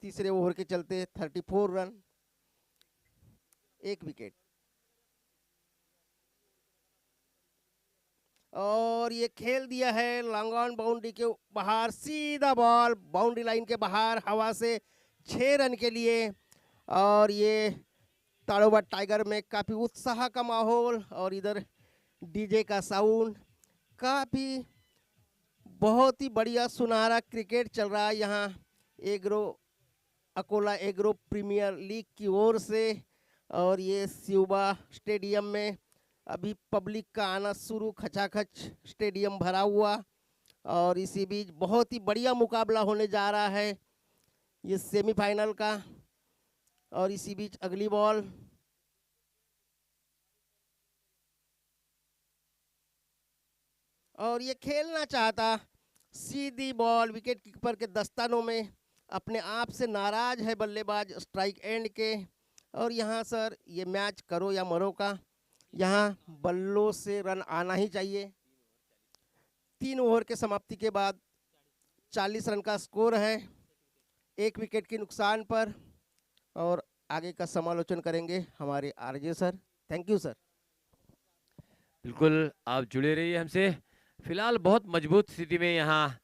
तीसरे ओवर के चलते 34 रन, 1 विकेट। और ये खेल दिया है लॉन्ग ऑन बाउंड्री के बाहर, सीधा बॉल बाउंड्री लाइन के बाहर हवा से 6 रन के लिए। और ये ताड़ोबा टाइगर में काफ़ी उत्साह का माहौल, और इधर डीजे का साउंड, काफ़ी बहुत ही बढ़िया सुनहरा क्रिकेट चल रहा है यहाँ अकोला एग्रो प्रीमियर लीग की ओर से। और ये सिउबा स्टेडियम में अभी पब्लिक का आना शुरू, खचाखच स्टेडियम भरा हुआ। और इसी बीच बहुत ही बढ़िया मुकाबला होने जा रहा है ये सेमीफाइनल का। और इसी बीच अगली बॉल, और ये खेलना चाहता सीधी बॉल विकेट कीपर के दस्तानों में, अपने आप से नाराज है बल्लेबाज स्ट्राइक एंड के। और यहाँ सर ये मैच करो या मरो का, यहाँ बल्लों से रन आना ही चाहिए। 3 ओवर के समाप्ति के बाद 40 रन का स्कोर है, 1 विकेट के नुकसान पर। और आगे का समालोचन करेंगे हमारे RJ sir. Thank you sir. बिल्कुल, आप जुड़े रहिए हमसे। फिलहाल बहुत मजबूत स्थिति में यहाँ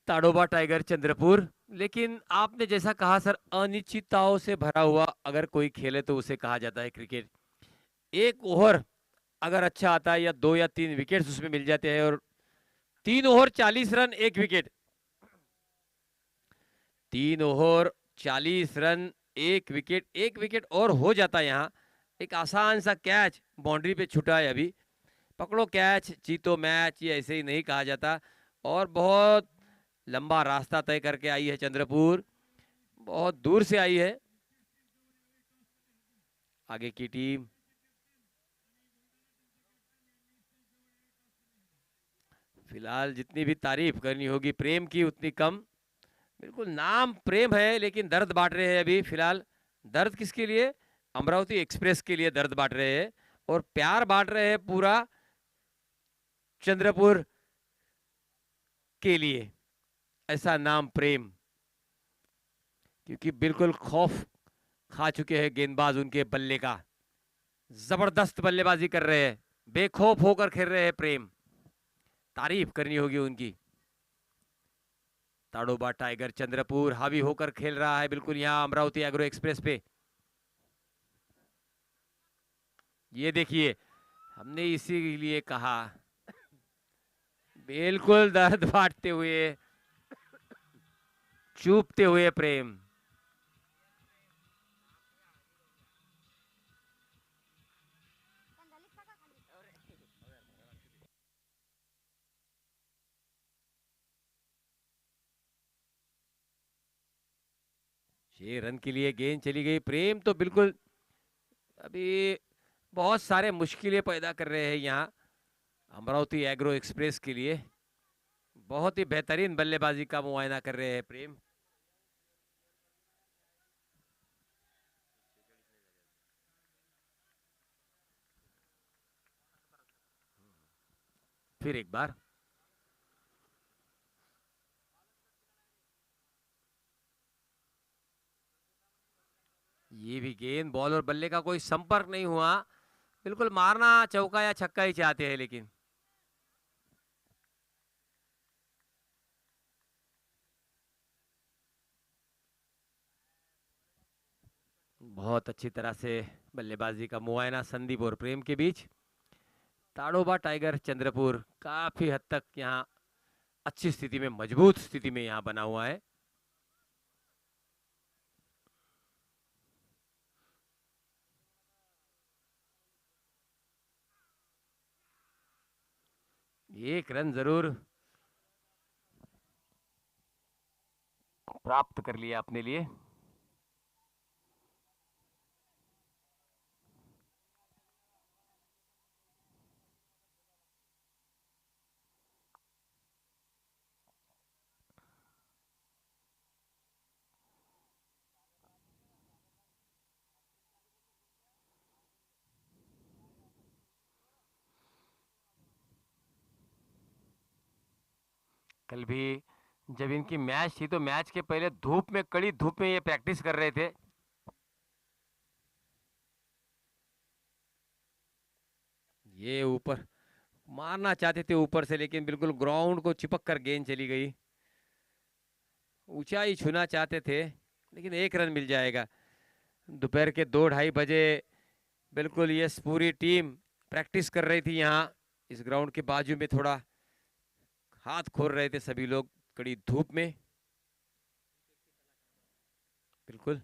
ताड़ोबा टाइगर चंद्रपुर, लेकिन आपने जैसा कहा सर, अनिश्चितताओं से भरा हुआ अगर कोई खेले तो उसे कहा जाता है क्रिकेट। 1 ओवर अगर अच्छा आता है या 2 या 3 विकेट्स उसमें मिल जाते हैं, और 3 over 40 run 1 wicket, 3 over 40 run 1 wicket, 1 wicket और हो जाता है। यहाँ एक आसान सा कैच बाउंड्री पे छूटा है, अभी पकड़ो कैच जीतो मैच, ये ऐसे ही नहीं कहा जाता। और बहुत लंबा रास्ता तय करके आई है चंद्रपुर, बहुत दूर से आई है आगे की टीम। फिलहाल जितनी भी तारीफ करनी होगी प्रेम की उतनी कम। बिल्कुल नाम प्रेम है, लेकिन दर्द बांट रहे हैं अभी फिलहाल। दर्द किसके लिए? अमरावती एक्सप्रेस के लिए दर्द बांट रहे हैं, और प्यार बांट रहे हैं पूरा चंद्रपुर के लिए। ऐसा नाम प्रेम, क्योंकि बिल्कुल खौफ खा चुके हैं गेंदबाज उनके बल्ले का। जबरदस्त बल्लेबाजी कर रहे हैं, बेखौफ होकर खेल रहे हैं प्रेम, तारीफ करनी होगी उनकी। ताड़ोबा टाइगर चंद्रपुर हावी होकर खेल रहा है बिल्कुल यहाँ अमरावती एग्रो एक्सप्रेस पे। ये देखिए, हमने इसीलिए कहा, बिल्कुल दर्द बांटते हुए, चूपते हुए प्रेम। छह रन के लिए गेंद चली गई। प्रेम तो बिल्कुल अभी बहुत सारे मुश्किलें पैदा कर रहे हैं यहाँ अमरावती एग्रो एक्सप्रेस के लिए। बहुत ही बेहतरीन बल्लेबाजी का मुआयना कर रहे हैं प्रेम। फिर एक बार ये भी गेंद, बॉल और बल्ले का कोई संपर्क नहीं हुआ। बिल्कुल मारना चौका या छक्का ही चाहते हैं, लेकिन बहुत अच्छी तरह से बल्लेबाजी का मुआयना संदीप और प्रेम के बीच। ताड़ोबा टाइगर चंद्रपुर काफी हद तक यहाँ अच्छी स्थिति में, मजबूत स्थिति में यहाँ बना हुआ है। एक रन जरूर प्राप्त कर लिया अपने लिए। कल भी जब इनकी मैच थी तो मैच के पहले धूप में, कड़ी धूप में ये प्रैक्टिस कर रहे थे। ये ऊपर मारना चाहते थे ऊपर से, लेकिन बिल्कुल ग्राउंड को चिपक कर गेंद चली गई। ऊंचाई छूना चाहते थे लेकिन एक रन मिल जाएगा। दोपहर के 2-2:30 बजे बिल्कुल ये पूरी टीम प्रैक्टिस कर रही थी यहाँ इस ग्राउंड के बाजू में। थोड़ा हाथ खोल रहे थे सभी लोग कड़ी धूप में। बिल्कुल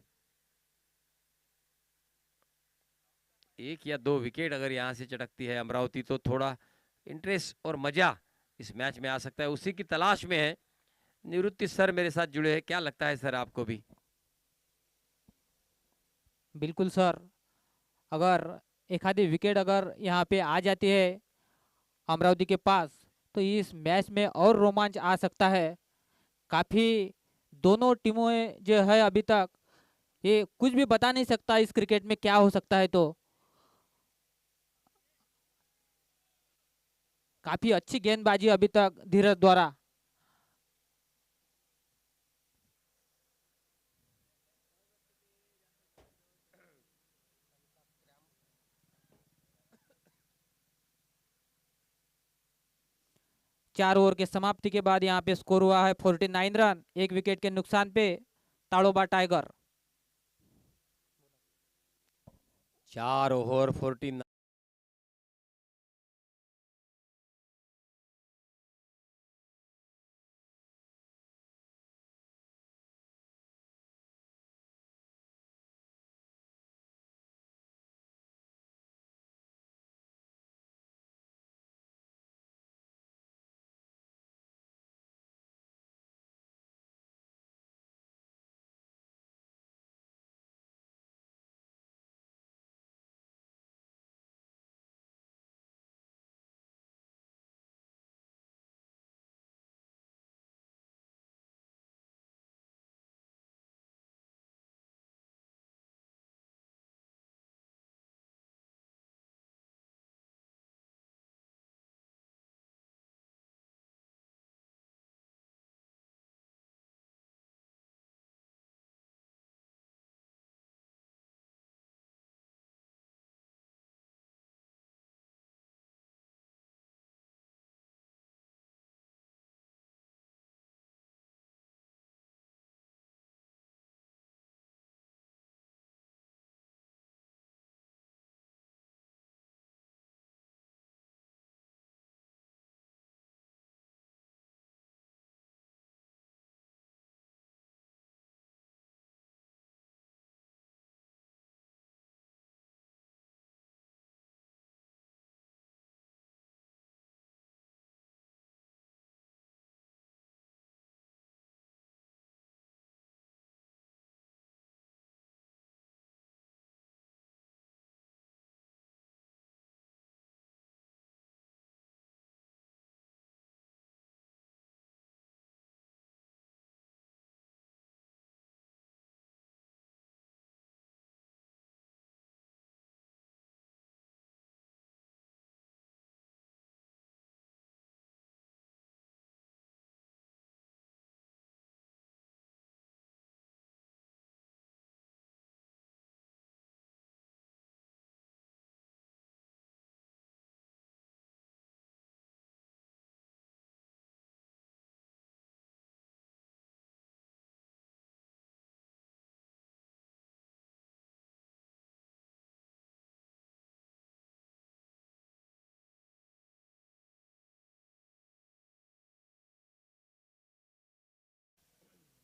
1 या 2 विकेट अगर यहाँ से चटकती है अमरावती तो थोड़ा इंटरेस्ट और मजा इस मैच में आ सकता है। उसी की तलाश में है। निवृत्ति सर मेरे साथ जुड़े हैं, क्या लगता है सर आपको भी? बिल्कुल सर, अगर एक आधी विकेट अगर यहाँ पे आ जाती है अमरावती के पास तो इस मैच में और रोमांच आ सकता है। काफ़ी दोनों टीमों जो है अभी तक ये कुछ भी बता नहीं सकता इस क्रिकेट में क्या हो सकता है। तो काफ़ी अच्छी गेंदबाजी अभी तक धीरज द्वारा। चार ओवर के समाप्ति के बाद यहाँ पे स्कोर हुआ है 49 रन, एक विकेट के नुकसान पे ताड़ोबा टाइगर। 4 ओवर 49।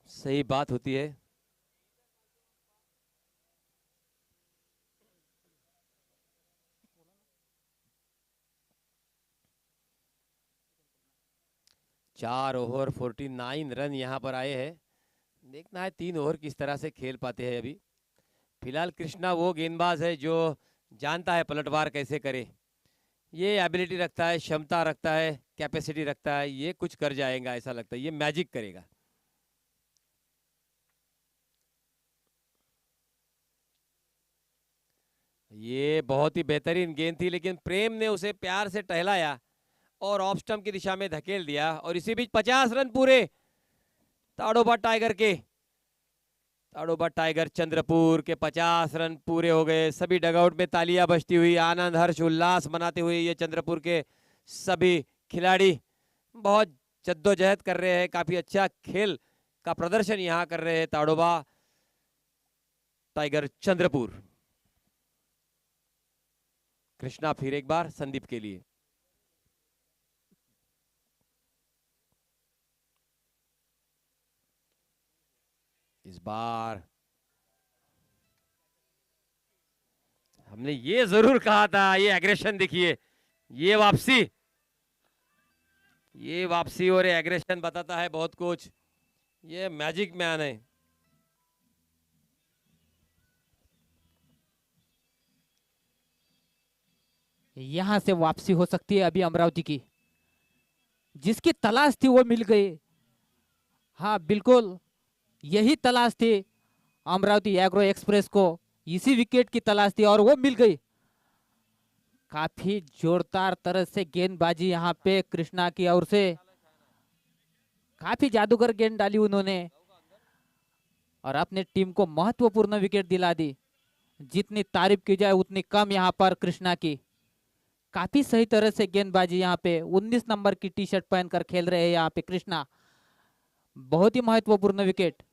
सही बात होती है। 4 ओवर 49 रन यहाँ पर आए हैं। देखना है 3 ओवर किस तरह से खेल पाते हैं अभी। फिलहाल कृष्णा वो गेंदबाज है जो जानता है पलटवार कैसे करे। ये एबिलिटी रखता है, क्षमता रखता है, कैपेसिटी रखता है, ये कुछ कर जाएगा ऐसा लगता है, ये मैजिक करेगा। ये बहुत ही बेहतरीन गेंद थी, लेकिन प्रेम ने उसे प्यार से टहलाया और ऑफ स्टंप की दिशा में धकेल दिया। और इसी बीच 50 रन पूरे ताड़ोबा टाइगर के। ताड़ोबा टाइगर चंद्रपुर के 50 रन पूरे हो गए। सभी डगआउट में तालियां बजती हुई, आनंद हर्ष उल्लास मनाते हुए ये चंद्रपुर के सभी खिलाड़ी बहुत जद्दोजहद कर रहे हैं। काफी अच्छा खेल का प्रदर्शन यहाँ कर रहे हैं ताड़ोबा टाइगर चंद्रपुर। कृष्णा फिर एक बार संदीप के लिए। इस बार हमने ये जरूर कहा था, ये एग्रेशन देखिए, ये वापसी और एग्रेशन बताता है बहुत कुछ। ये मैजिक मैन है। यहाँ से वापसी हो सकती है अभी अमरावती की। जिसकी तलाश थी वो मिल गई। हाँ बिल्कुल, यही तलाश थी अमरावती एग्रो एक्सप्रेस को। इसी विकेट की तलाश थी और वो मिल गई। काफी जोरदार तरह से गेंदबाजी यहाँ पे कृष्णा की ओर से। काफी जादूगर गेंद डाली उन्होंने और अपने टीम को महत्वपूर्ण विकेट दिला दी। जितनी तारीफ की जाए उतनी कम यहाँ पर कृष्णा की। काफी सही तरह से गेंदबाजी यहाँ पे 19 नंबर की टी शर्ट पहनकर खेल रहे हैं यहाँ पे कृष्णा। बहुत ही महत्वपूर्ण विकेट।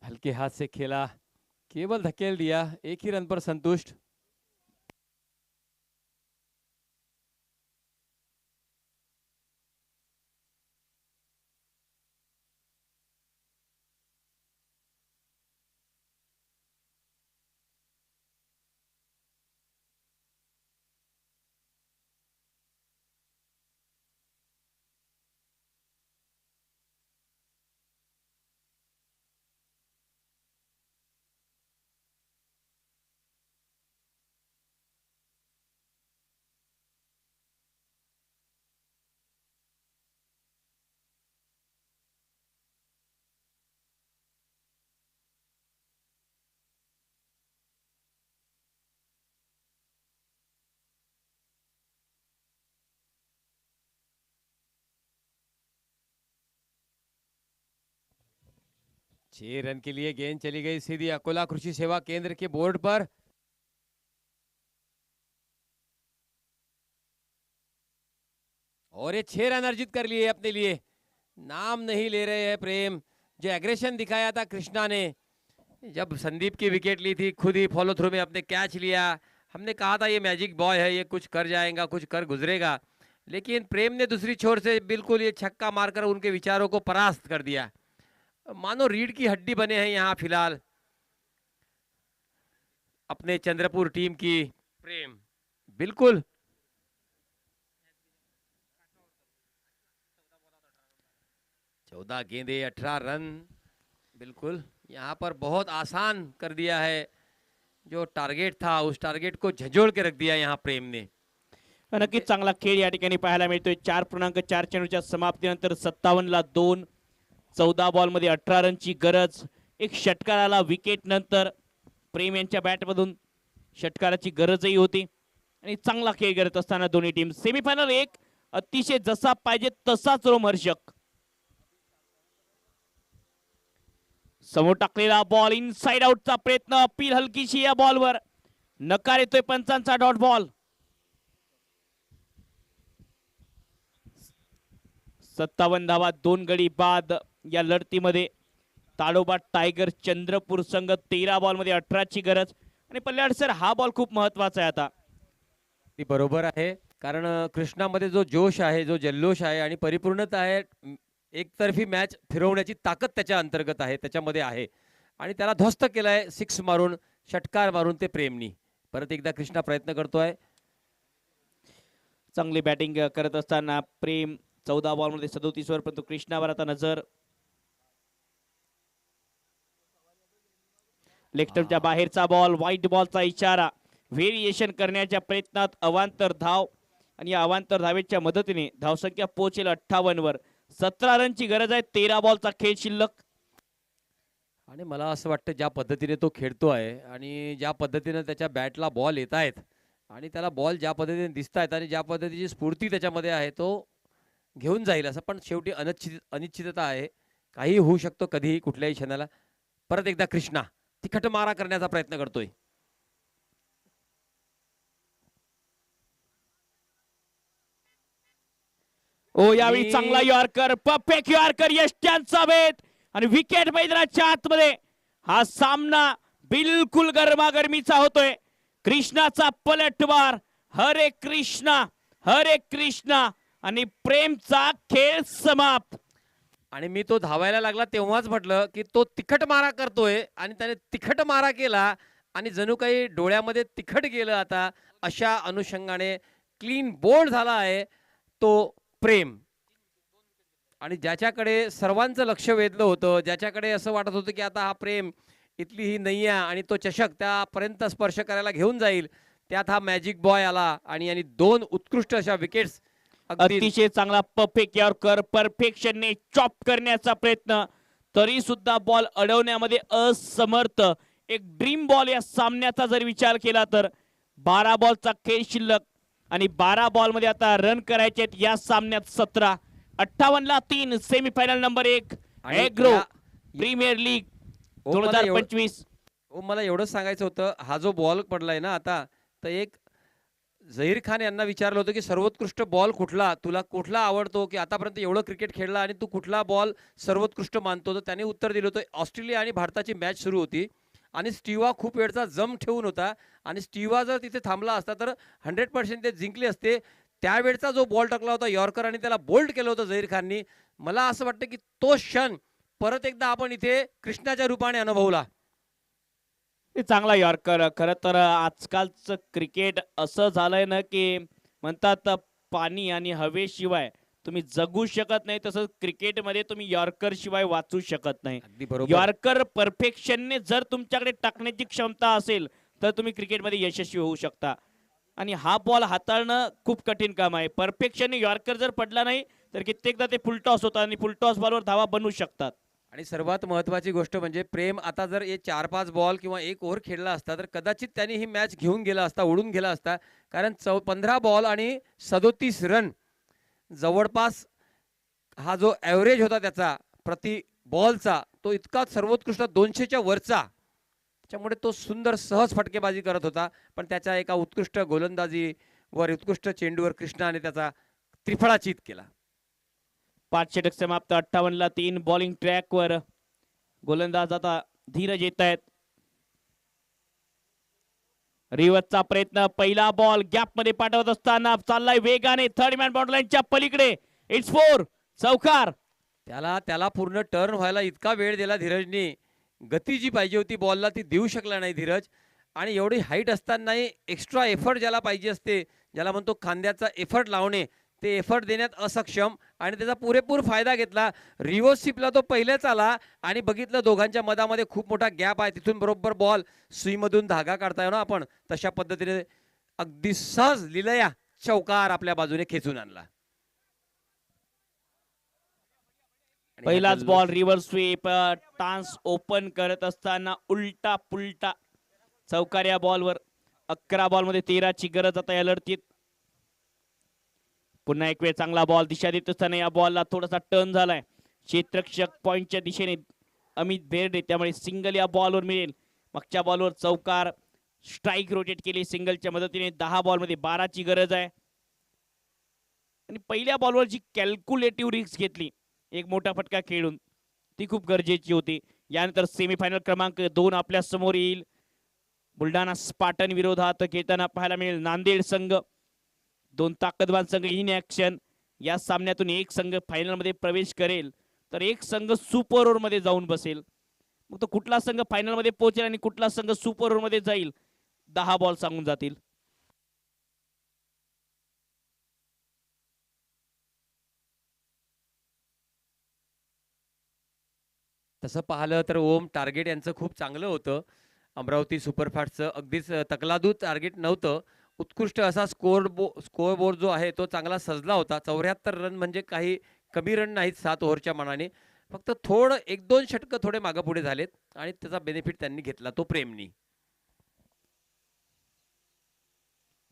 हल्के हाथ से खेला, केवल धकेल दिया, एक ही रन पर संतुष्ट। छह रन के लिए गेंद चली गई सीधी अकोला कृषि सेवा केंद्र के बोर्ड पर। और ये 6 रन अर्जित कर लिए अपने लिए। नाम नहीं ले रहे हैं प्रेम। जो एग्रेशन दिखाया था कृष्णा ने, जब संदीप की विकेट ली थी, खुद ही फॉलो थ्रू में अपने कैच लिया। हमने कहा था ये मैजिक बॉय है, ये कुछ कर जाएगा, कुछ कर गुजरेगा। लेकिन प्रेम ने दूसरी छोर से बिल्कुल ये छक्का मारकर उनके विचारों को परास्त कर दिया। मानो रीढ़ की हड्डी बने हैं यहाँ फिलहाल अपने चंद्रपुर टीम की प्रेम। बिल्कुल 14 गेंदे 18 रन। बिल्कुल यहाँ पर बहुत आसान कर दिया है। जो टार्गेट था उस टार्गेट को झंझोड़ के रख दिया यहाँ प्रेम ने। नक्कीच चांगला खेळ या ठिकाणी पाहायला मिळतोय। 4.4 चेंडूच्या समाप्तीनंतर 57 ला 2 14 बॉलमध्ये 18 रनची गरज. एक षटकाराला विकेट नंतर प्रेम यांच्या बॅटमधून षटकाराची गरजही होती आणि चांगला खेळ करत असताना दोन्ही टीम सेमीफायनल एक अतिशय जसा पाहिजे तसाच रोमहर्षक. समोर टाकलेला बॉल इनसाइड आउटचा प्रयत्न, अपील हलकीशी या बॉलवर, नकार येतोय पंचांचा. Dot ball. 57 धावा 2 गडी बाद या लढतीमध्ये. ताडोबा टायगर चंद्रपूर संघ 13 बॉलमध्ये 18 ची गरज. आणि पल्ल्याड सर, हा बॉल खूप महत्वाचा आहे आता. ती बरोबर आहे, कारण कृष्णामध्ये जो जोश आहे, जो जल्लोष आहे आणि परिपूर्णता आहे, एकतर्फी मॅच फिरवण्याची ताकद त्याच्या अंतर्गत आहे, त्याच्यामध्ये आहे. आणि त्याला ध्वस्त केलाय 6 मारून, षटकार मारून ते प्रेमनी. परत एकदा कृष्णा प्रयत्न करतोय. चांगली बॅटिंग करत असताना प्रेम 14 बॉलमध्ये 37 वर, परंतु कृष्णावर आता नजर. लेफ्टच्या बाहेरचा बॉल, व्हाईट बॉलचा इशारा. व्हेरिएशन करण्याच्या प्रयत्नात अवांतर धाव आणि या अवांतर धावेच्या मदतीने धावसंख्या पोहोचेल 58 वर. 17 रनची गरज आहे. 13 बॉलचा खेळ शिल्लक. आणि मला असं वाटतं ज्या पद्धतीने तो खेळतो आहे आणि ज्या पद्धतीने त्याच्या बॅटला बॉल येत आहेत आणि त्याला बॉल ज्या पद्धतीने दिसत आहेत आणि ज्या पद्धतीची स्फूर्ती त्याच्यामध्ये आहे, तो घेऊन जाईल असं. पण शेवटी अनिश्चितता आहे, काही होऊ शकतो कधीही, कुठल्याही क्षणाला. परत एकदा कृष्णा तिखट मारा करण्याचा प्रयत्न करतोय. यावेळी चांगला यॉर्कर, परफेक्ट यॉर्कर, यष्ट्यांचा वेध आणि विकेट मैदानाच्या आतमध्ये. हा सामना बिलकुल गरमागरमीचा होतोय. कृष्णाचा पलटवार, हरे कृष्णा, हरे कृष्णा, आणि प्रेमचा खेळ समाप्त. आणि मी तो धावायला लागला तेव्हाच म्हटलं की तो तिखट मारा करतोय आणि त्याने तिखट मारा केला आणि जणू काही डोळ्यामध्ये तिखट गेलं. आता अशा अनुषंगाने क्लीन बोल्ड झाला आहे तो प्रेम. आणि ज्याच्याकडे सर्वांचं लक्ष वेधलं होतं, ज्याच्याकडे असं वाटत होतं की आता हा प्रेम इथली ही नैया आणि तो चषक त्यापर्यंत स्पर्श करायला घेऊन जाईल, त्यात हा मॅजिक बॉय आला आणि यांनी 2 उत्कृष्ट अशा विकेट्स. अतिशय चांगला परफेक्ट यॉर्कर, परफेक्शनने चॉप करण्याचा प्रयत्न, तरी सुद्धा बॉल अडवण्यामध्ये असमर्थ. एक ड्रीम बॉल या सामन्याचा जर विचार केला तर. 12 बॉलचा खेळ शिल्लक आणि 12 बॉलमध्ये आता रन करायचे आहेत या सामन्यात 17. 58ला 3, semifinal number 1 agro premier league 2025. मला एवढंच सांगायचं होतं, हा जो बॉल पडलाय ना आता, तर एक झहीर खान यांना विचारलं होतं की सर्वोत्कृष्ट बॉल कुठला, तुला कुठला आवडतो, की आतापर्यंत एवढं क्रिकेट खेळला आणि तू कुठला बॉल सर्वोत्कृष्ट मानतो. तर त्याने उत्तर दिलं होतं ऑस्ट्रेलिया आणि भारताची मॅच सुरू होती आणि स्टीवा खूप वेळचा जम ठेवून होता आणि स्टीवा जर तिथे थांबला असता तर 100% ते जिंकले असते. त्यावेळचा जो बॉल टाकला होता यॉर्कर आणि त्याला बोल्ड केलं होतं झहीर खाननी. मला असं वाटतं की तो क्षण परत एकदा आपण इथे कृष्णाच्या रूपाने अनुभवला. चांगला यॉर्कर. खरं तर आजकालचं क्रिकेट असं झालंय ना की म्हणतात पाणी आणि हवेशिवाय तुम्ही जगू शकत नाही, तसंच क्रिकेटमध्ये तुम्ही यॉर्कर शिवाय वाचू शकत नाही. यॉर्कर परफेक्शनने जर तुमच्याकडे टाकण्याची क्षमता असेल तर तुम्ही क्रिकेटमध्ये यशस्वी होऊ शकता. आणि हा बॉल हाताळणं खूप कठीण काम आहे. परफेक्शनने यॉर्कर जर पडला नाही तर कित्येकदा ते फुलटॉस होतात आणि फुलटॉस बॉलवर धावा बनवू शकतात. आणि सर्वात महत्त्वाची गोष्ट म्हणजे प्रेम आता जर 4-5 बॉल किंवा 1 ओव्हर खेळला असता तर कदाचित त्यांनी ही मॅच घेऊन गेला असता, उडून गेला असता. कारण 15 बॉल आणि 37 रन जवळपास हा जो ॲव्हरेज होता त्याचा प्रति बॉलचा, तो इतका सर्वोत्कृष्ट 200च्या वरचा. त्याच्यामुळे तो सुंदर सहज फटकेबाजी करत होता. पण त्याच्या एका उत्कृष्ट गोलंदाजीवर, उत्कृष्ट चेंडूवर कृष्णाने त्याचा त्रिफळा चित केला. 5 षटक समाप्त. 58ला 3 बॉलिंग ट्रॅकवर. गोलंदाज आता धीरज येत आहेत. रिवर्सचा प्रयत्न, पहिला बॉल गॅप मध्ये पाठवत असताना चाललाय वेगाने थर्ड मॅन बाउंड्रीच्या पलीकडे. इट्स 4, चौकार. त्याला पूर्ण टर्न व्हायला इतका वेळ दिला धीरजनी. गती जी पाहिजे होती बॉलला ती देऊ शकला नाही धीरज. आणि एवढी हाईट असतानाही एक्स्ट्रा एफर्ट ज्याला पाहिजे असते, ज्याला म्हणतो खांद्याचा एफर्ट लावणे, ते एफर्ट देण्यात असक्षम आणि त्याचा पुरेपूर फायदा घेतला. रिव्हर्स स्वीपला तो पहिलेच आला आणि बघितलं दोघांच्या मधामध्ये खूप मोठा गॅप आहे, तिथून बरोबर बॉल सुईमधून धागा काढताय ना आपण, तशा पद्धतीने अगदी सहज लिलया चौकार आपल्या बाजूने खेचून आणला. आणि पहिलाच ह्याचा बॉल रिव्हर्स स्वीप, टान्स ओपन करत असताना उलटा पुलटा चौकार या बॉलवर. 11 बॉल मध्ये 13ची गरज आता या लढतीत. पुन्हा एक वेळ चांगला बॉल दिशा देत असताना या बॉलला थोडासा टर्न झालाय क्षेत्ररक्षक पॉइंटच्या दिशेने अमित बेर्डे, त्यामुळे सिंगल या बॉलवर मिळेल. मागच्या बॉलवर चौकार, स्ट्राईक रोटेट केली सिंगलच्या मदतीने. 10 बॉल मध्ये 12ची गरज आहे. आणि पहिल्या बॉलवर जी कॅल्क्युलेटिव्ह रिस्क घेतली एक मोठा फटका खेळून, ती खूप गरजेची होती. यानंतर सेमीफायनल क्रमांक 2 आपल्या समोर येईल. बुलढाणा स्पार्टन विरोधात खेळताना पाहायला मिळेल नांदेड संघ. दोन ताकदवान संघ इन ऍक्शन. या सामन्यातून एक संघ फायनल मध्ये प्रवेश करेल तर एक संघ सुपर ओव्हर मध्ये जाऊन बसेल. मग तो कुठला संघ फायनल मध्ये पोहोचेल आणि कुठला संघ सुपर ओव्हर मध्ये जाईल 10 बॉल सांगून जातील. तसं पाहिलं तर ओम टार्गेट यांचं खूप चांगलं होतं. अमरावती सुपरफास्टचं अगदीच तकलादू टार्गेट नव्हतं. उत्कृष्ट असा स्कोअर बोर्ड जो आहे तो चांगला सजला होता. 74 रन म्हणजे काही कमी रन नाहीत 7 ओव्हरच्या मानाने. फक्त थोडं 1-2 षटकं थोडे मागे पुढे झालेत आणि त्याचा बेनिफिट त्यांनी घेतला तो प्रेमनी.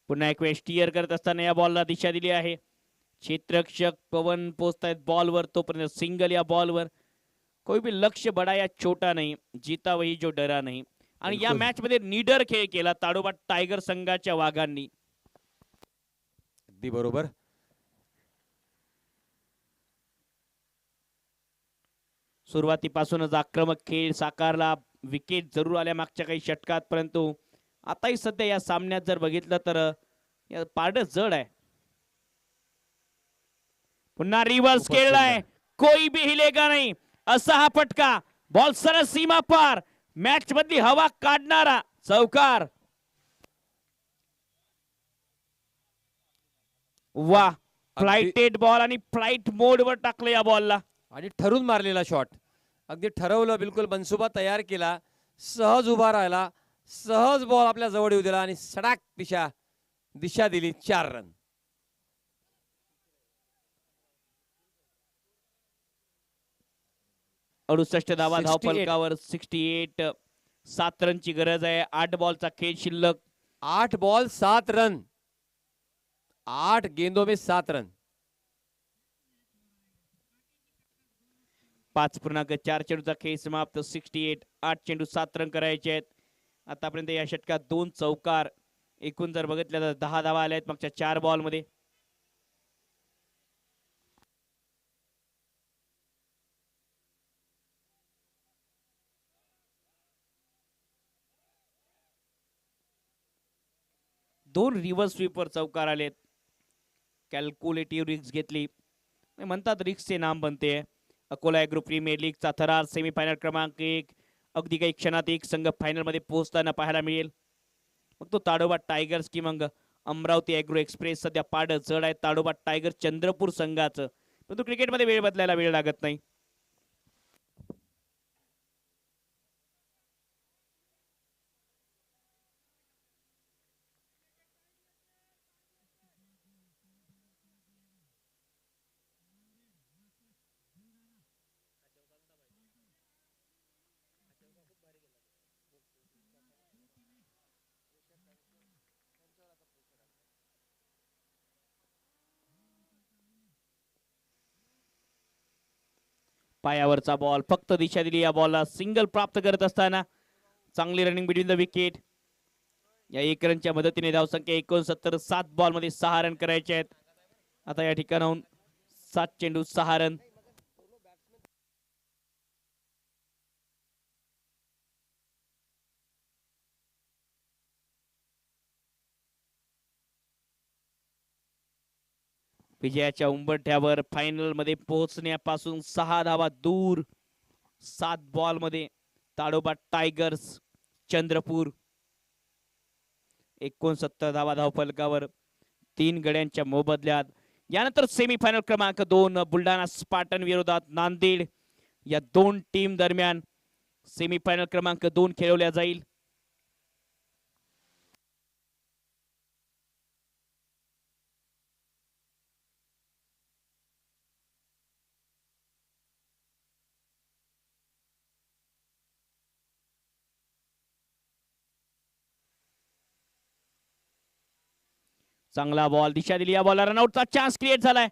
पुन्हा एक वेळ स्टिअर करत असताना या बॉलला दिशा दिली आहे. क्षेत्ररक्षक पवन पोचतायत बॉलवर, तोपर्यंत सिंगल या बॉलवर. कोई भी लक्ष्य बड़ा या छोटा नहीं, जीता वही जो डरा नहीं. आणि या बिलकुल. मॅच मध्ये निडर खेळ केला ताडोबा टायगर संघाच्या वाघांनी. अगदी बरोबर. सुरुवातीपासूनच आक्रमक खेळ साकारला. विकेट जरूर आल्या मागच्या काही षटकात, परंतु आताही सध्या या सामन्यात जर बघितलं तर पारड जड आहे. पुन्हा रिव्हर्स खूपच खेळलाय, सुंदर. कोई भी हिलेगा नाही असा हा फटका. बॉल सरळ सीमा पार, मॅच मधली हवा काढणारा चौकार. वा, फ्लाइटेड बॉल आणि फ्लाइट मोड वर टाकलं या बॉलला. आणि ठरून मारलेला शॉट. अगदी ठरवलं, बिलकुल मनसुबा तयार केला, सहज उभा राहिला, सहज बॉल आपल्या जवळ येऊ दिला आणि सडाक दिशा दिली. 4 रन. 68 धावा 68. धावफलकावर. 68. 7 रनची गरज आहे. 8 बॉलचा खेळ शिल्लक. 8 बॉल 7 रन. 8 गेंदों में 7 रन. 5.4 चेंडूचा खेळ समाप्त. 68. 8 चेंडू 7 रन करायचे आहेत. आतापर्यंत या षटकात 2 चौकार. एकूण जर बघितलं तर 10 धावा आल्या आहेत मागच्या 4 बॉल मध्ये. दोन रिव्हर्स स्वीपर चौकार आलेत. कॅल्क्युलेटिव्ह रिक्स घेतली, म्हणतात रिक्सचे नाम बनते. अकोला एग्रो प्रीमियर लीगचा थरार सेमीफायनल क्रमांक 1. अगदी काही क्षणात एक संघ फायनल मध्ये पोहोचताना पाहायला मिळेल. मग तो ताडोबा टायगर्स की मग अमरावती एग्रो एक्सप्रेस. सध्या पाड जड आहे ताडोबा टायगर चंद्रपूर संघाचं, परंतु क्रिकेटमध्ये वेळ बदलायला वेळ लागत नाही. पायावरचा बॉल, फक्त दिशा दिली या बॉलला. सिंगल प्राप्त करत असताना चांगली रनिंग बिटवीन द विकेट. या 1 रनच्या मदतीने धावसंख्या 69. 7 बॉल मध्ये 6 रन करायचे आहेत. आता या ठिकाणाहून 7 चेंडू 6 रन. विजयाच्या उंबरठ्यावर फायनल मध्ये पोहोचण्यापासून 6 धावा दूर. 7 बॉल मध्ये ताडोबा टायगर्स चंद्रपूर. 69 धावा धावफलकावर 3 गड्यांच्या मोबदल्यात. यानंतर सेमीफायनल क्रमांक 2 बुलढाणा स्पार्टन विरोधात नांदेड. या 2 टीम दरम्यान सेमीफायनल क्रमांक 2 खेळवल्या जाईल. चांगला बॉल दिशा दिली, या बॉलला रनआउटचा चान्स क्रिएट झालाय,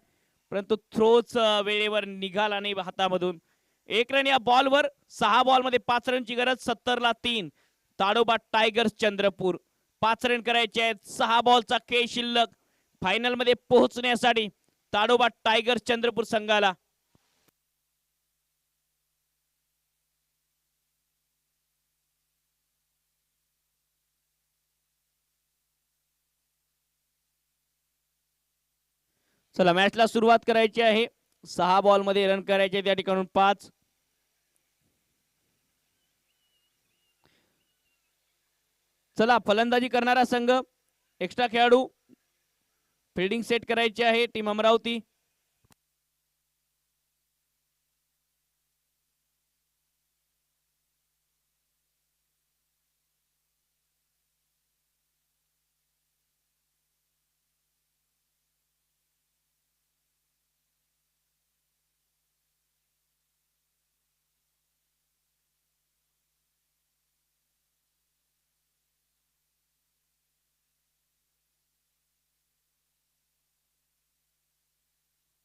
परंतु थ्रोच वेळेवर निघाला नाही हातामधून. 1 रन या बॉलवर. 6 बॉल मध्ये 5 रनची गरज. 70 ला 3. ताडोबा टायगर्स चंद्रपूर 5 रन करायचे आहेत. 6 बॉलचा खेळ शिल्लक. फायनल मध्ये पोहोचण्यासाठी ताडोबा टायगर्स चंद्रपूर संघाला. चला मॅचला सुरुवात करायची आहे. 6 बॉल मध्ये रन करायचे त्या ठिकाणून 5. चला फलंदाजी करणारा संघ एक्स्ट्रा खेळाडू फिल्डिंग सेट करायची आहे टीम अमरावती.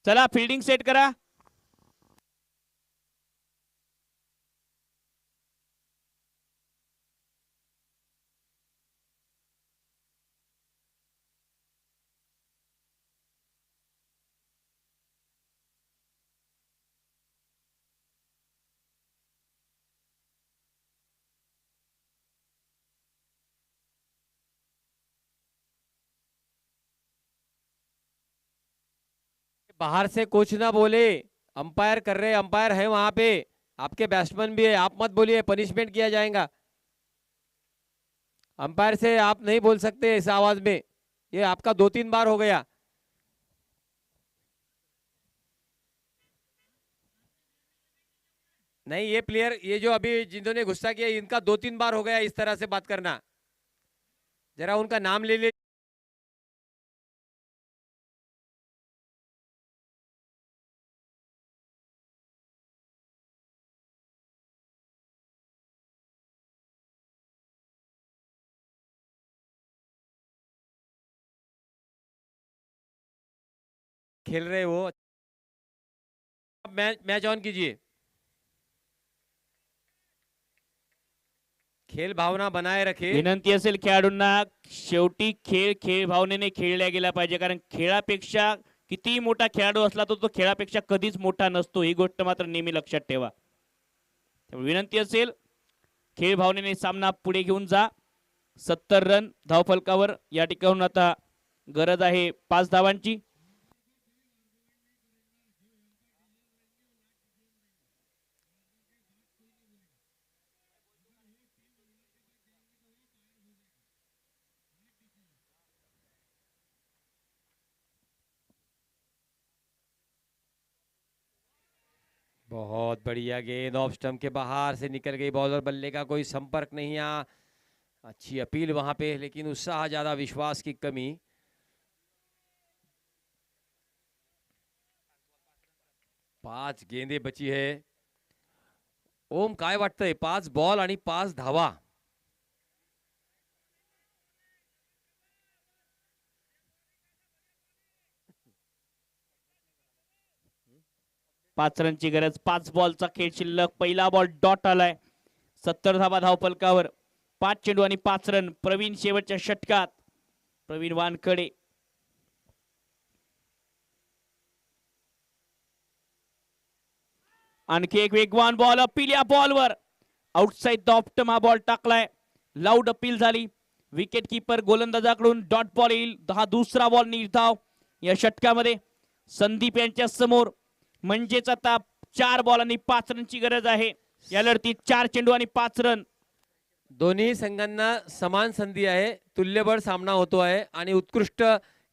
चला फिल्डिंग सेट करा. बाहर से कुछ ना बोले, अंपायर कर रहे, अंपायर है वहां पे, आपके बैट्समैन भी है, आप मत बोलिए, पनिशमेंट किया जाएगा. अंपायर से आप नहीं बोल सकते इस आवाज में, ये आपका 2-3 बार हो गया. नहीं, ये प्लेयर, ये जो अभी जिन्होंने गुस्सा किया, इनका 2-3 बार हो गया इस तरह से बात करना. जरा उनका नाम ले ले. खेल रहे हो, मैच मैच ऑन कीजिए. खेल भावना बनाए रखे. विनंती असेल खेळाडूंना, शेवटी खेळ खेळ भावनेने खेळला गेला पाहिजे, कारण खेळापेक्षा किती मोठा खेळाडू असला तो खेळापेक्षा कधीच मोठा नसतो, ही गोष्ट मात्र नेहमी लक्षात ठेवा. त्यामुळे विनंती असेल खेळ भावनेने सामना पुढे घेऊन जा. 70 रन धावफलकावर या ठिकाणून आता गरज आहे 5 धावांची. बहुत बढ़िया गेंद, ऑफ स्टंप के बाहर से निकल गई बॉल और बल्ले का कोई संपर्क नहीं. यहाँ अच्छी अपील वहां पे, लेकिन उत्साह ज्यादा, विश्वास की कमी. 5 गेंदे बची है. ओम, काय वाटतंय? 5 बॉल आणि 5 धावा. 5 रनची गरज. 5 बॉलचा खेळ शिल्लक. पहिला बॉल डॉट आलाय. 70 धावा धावफलकावर. 5 चेंडू आणि 5 रन. प्रवीण शेवटच्या षटकात. प्रवीण वानकडे. आणखी एक वेगवान बॉल. अपील या बॉलवर. आउटसाइड द ऑफ स्टंप हा बॉल टाकलाय. लाऊड अपील झाली. विकेट कीपर गोलंदाजाकडून डॉट बॉल येईल. हा दुसरा बॉल निर्धाव या षटकामध्ये. संदीप यांच्या समोर. म्हणजेच आता 4 बॉल आणि 5 रनची गरज आहे या लढतीत. 4 चेंडू आणि 5 रन. दोन्ही संघांना समान संधी आहे. तुल्यबळ सामना होतो आहे आणि उत्कृष्ट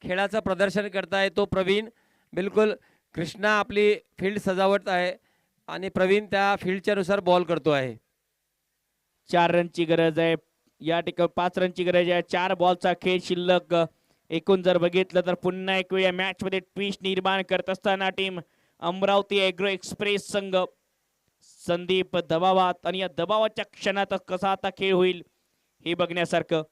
खेळाचं प्रदर्शन करताय तो प्रवीण. बिलकुल कृष्णा आपली फील्ड सजावट आहे आणि प्रवीण त्या फील्डच्या नुसार बॉल करतो आहे. 4 रनची गरज आहे या ठिकाणी. 5 रनची गरज आहे. 4 बॉलचा खेळ शिल्लक. एकूण जर बघितलं तर पुन्हा एक वेळ या मॅच मध्ये ट्विस्ट निर्माण करत असताना टीम अमरावती एग्रो एक्सप्रेस संघ. संदीप दबावात आणि या दबावाच्या क्षणात कसा आता खेळ होईल हे बघण्यासारखं.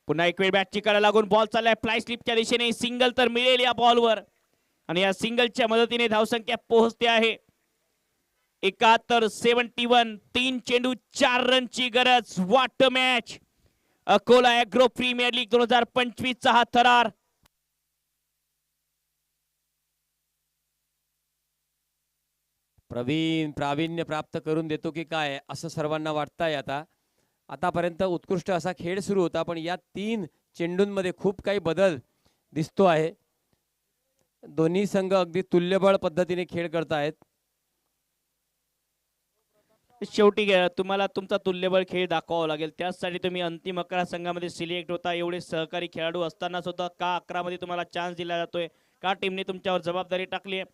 पुन्हा एक वेळ बॅटची कडा लागून बॉल चाललाय फ्लाय स्लिपच्या दिशेने. सिंगल तर मिळेल या बॉलवर आणि या सिंगलच्या मदतीने धावसंख्या पोहोचते आहे 71-71. 3 चेंडू 4 रनची गरज. What a match. Akola agro premier league 2025 चा हा थरार. प्रावीण्य प्राप्त करून देतो की काय असं सर्वांना वाटतंय. आतापर्यंत उत्कृष्ट असा खेळ सुरू होता, पण या 3 चेंडूंमध्ये खूप काही बदल दिसतो आहे. दोन्ही संघ अगदी तुल्यबळ पद्धतीने खेळ करतायत. शेवटी तुम्हाला तुमचा तुल्यबळ खेळ दाखवावा लागेल. त्यासाठी तुम्ही अंतिम 11 संघामध्ये सिलेक्ट होता. एवढे सहकारी खेळाडू असताना सुद्धा का 11 मध्ये तुम्हाला चान्स दिला जातोय, का टीमने तुमच्यावर जबाबदारी टाकली आहे,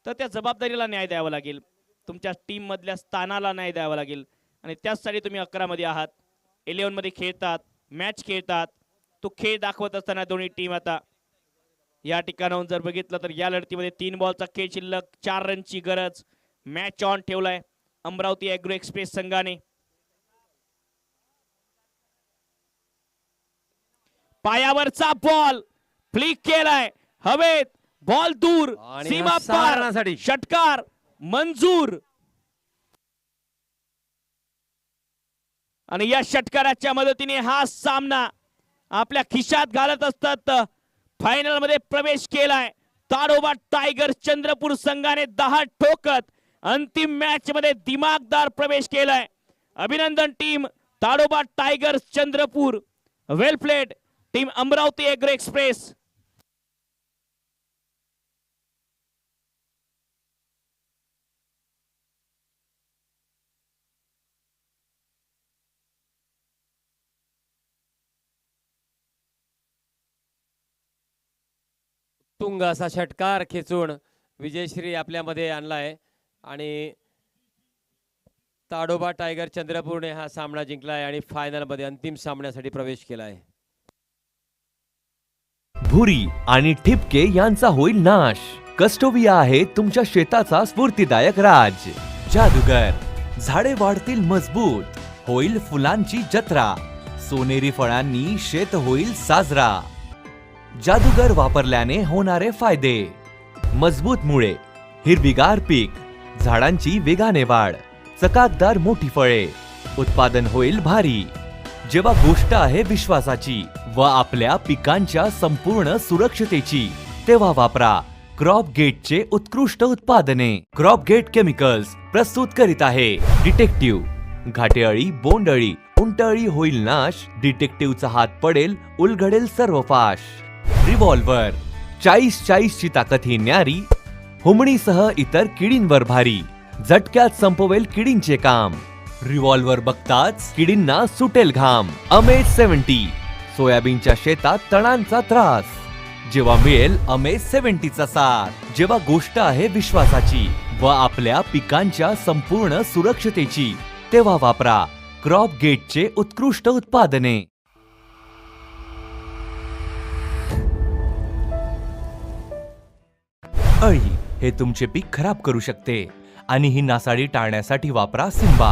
तर त्या जबाबदारीला न्याय द्यावा लागेल. तुमच्या टीम मधल्या स्थानाला न्याय द्यावा लागेल आणि त्याचसाठी तुम्ही 11 मध्ये आहात. 11 मध्ये खेळतात, मॅच खेळतात. तो खेळ दाखवत असताना दोन्ही टीम आता या ठिकाणाहून जर बघितलं तर या लढतीमध्ये 3 बॉलचा खेळ शिल्लक, 4 रनची गरज. मॅच ऑन ठेवलाय अमरावती ॲग्रो एक्सप्रेस संघाने. पायावरचा बॉल फ्लिक केलाय हवेत. बॉल दूर, आणि सीमा हा पार, 6 रनासाठी. षटकार मंजूर. आणि या षटकाराच्या मदतीने हा सामना आपल्या खिशात घालत असतात फायनल मध्ये प्रवेश केलाय. ताडोबा टायगर्स चंद्रपूर संघाने 10 ठोकत अंतिम मॅच मध्ये दिमागदार प्रवेश केलाय. अभिनंदन team Tadoba Tigers Chandrapur. Well played team Amravati agro Express. तुंग असा षटकार खेचून विजयश्री आपल्यामध्ये आणलाय आणि ताडोबा टायगर चंद्रपूरने हा सामना जिंकलाय आणि फायनल मध्ये अंतिम सामन्यासाठी प्रवेश केलाय. भुरी आणि ठिपके यांचा होईल नाश. कस्टोविया आहे तुमच्या शेताचा स्फूर्तिदायक राज. जादूगर झाडे वाढतील मजबूत, होईल फुलांची जत्रा. सोनेरी फळांनी शेत होईल साजरा. जादूगर वापरल्याने होणारे फायदे: मजबूत मुळे, हिरवीगार पीक, झाडांची वेगाने वाढ, चकाकदार मोठी फळे, उत्पादन होईल भारी. जेव्हा गोष्ट आहे विश्वासाची व आपल्या पिकांच्या संपूर्ण सुरक्षतेची, तेव्हा वापरा क्रॉप गेटचे उत्कृष्ट उत्पादने. क्रॉप गेट केमिकल्स प्रस्तुत करीत आहे डिटेक्टिव्ह. घाटेअळी, बोंडअळी, उंटअळी होईल नाश. डिटेक्टिव्हचा हात पडेल, उलगडेल सर्व फाश. रिव्हॉल्वर 40 ची ताकद ही न्यारी. हुमणीसह इतर किडींवर भारी, झटक्यात संपवेल किडींचे काम. रिव्हॉल्वर बघताच किडींना सुटेल घाम. अमेज 70 सोयाबीनच्या शेतात तणांचा त्रास, जेव्हा मिळेल अमेज 70 चा साथ. जेव्हा गोष्ट आहे विश्वासाची व आपल्या पिकांच्या संपूर्ण सुरक्षतेची, तेव्हा वापरा क्रॉप गेटचे उत्कृष्ट उत्पादने. अळी हे तुमचे पीक खराब करू शकते आणि ही नासाडी टाळण्यासाठी वापरा सिम्बा.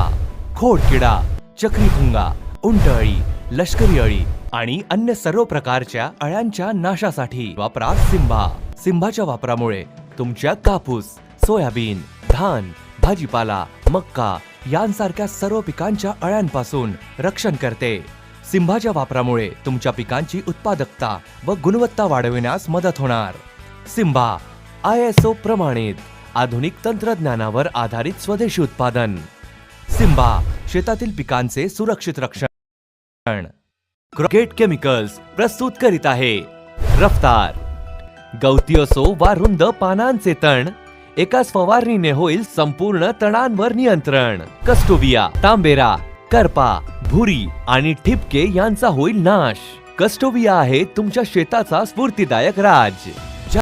खोडकिडा, चक्रीभुंगा, उंटअळी, लष्करी अळी आणि अन्य सर्व प्रकारच्या अळ्यांच्या नाशासाठी वापरा सिम्बा. सिम्बाच्या वापरामुळे तुमच्या कापूस, सोयाबीन, धान, भाजीपाला, मक्का यांसारख्या सर्व पिकांच्या अळ्यांपासून रक्षण करते. सिम्बाच्या वापरामुळे तुमच्या पिकांची उत्पादकता व गुणवत्ता वाढविण्यास मदत होणार. सिम्बा ISO प्रमाणित आधुनिक तंत्रज्ञानावर आधारित स्वदेशी उत्पादन. सिम्बा शेतातील पिकांचे सुरक्षित रक्षण. गेट केमिकल्स प्रस्तुत करीत आहे रफ्तार. गवती असो वा रुंद पानांचे तण, एकाच फवारणीने होईल संपूर्ण तणांवर नियंत्रण. कस्टोविया, तांबेरा, करपा, भुरी आणि ठिपके यांचा होईल नाश. कस्टोविया आहे तुमच्या शेताचा स्फूर्तिदायक राज.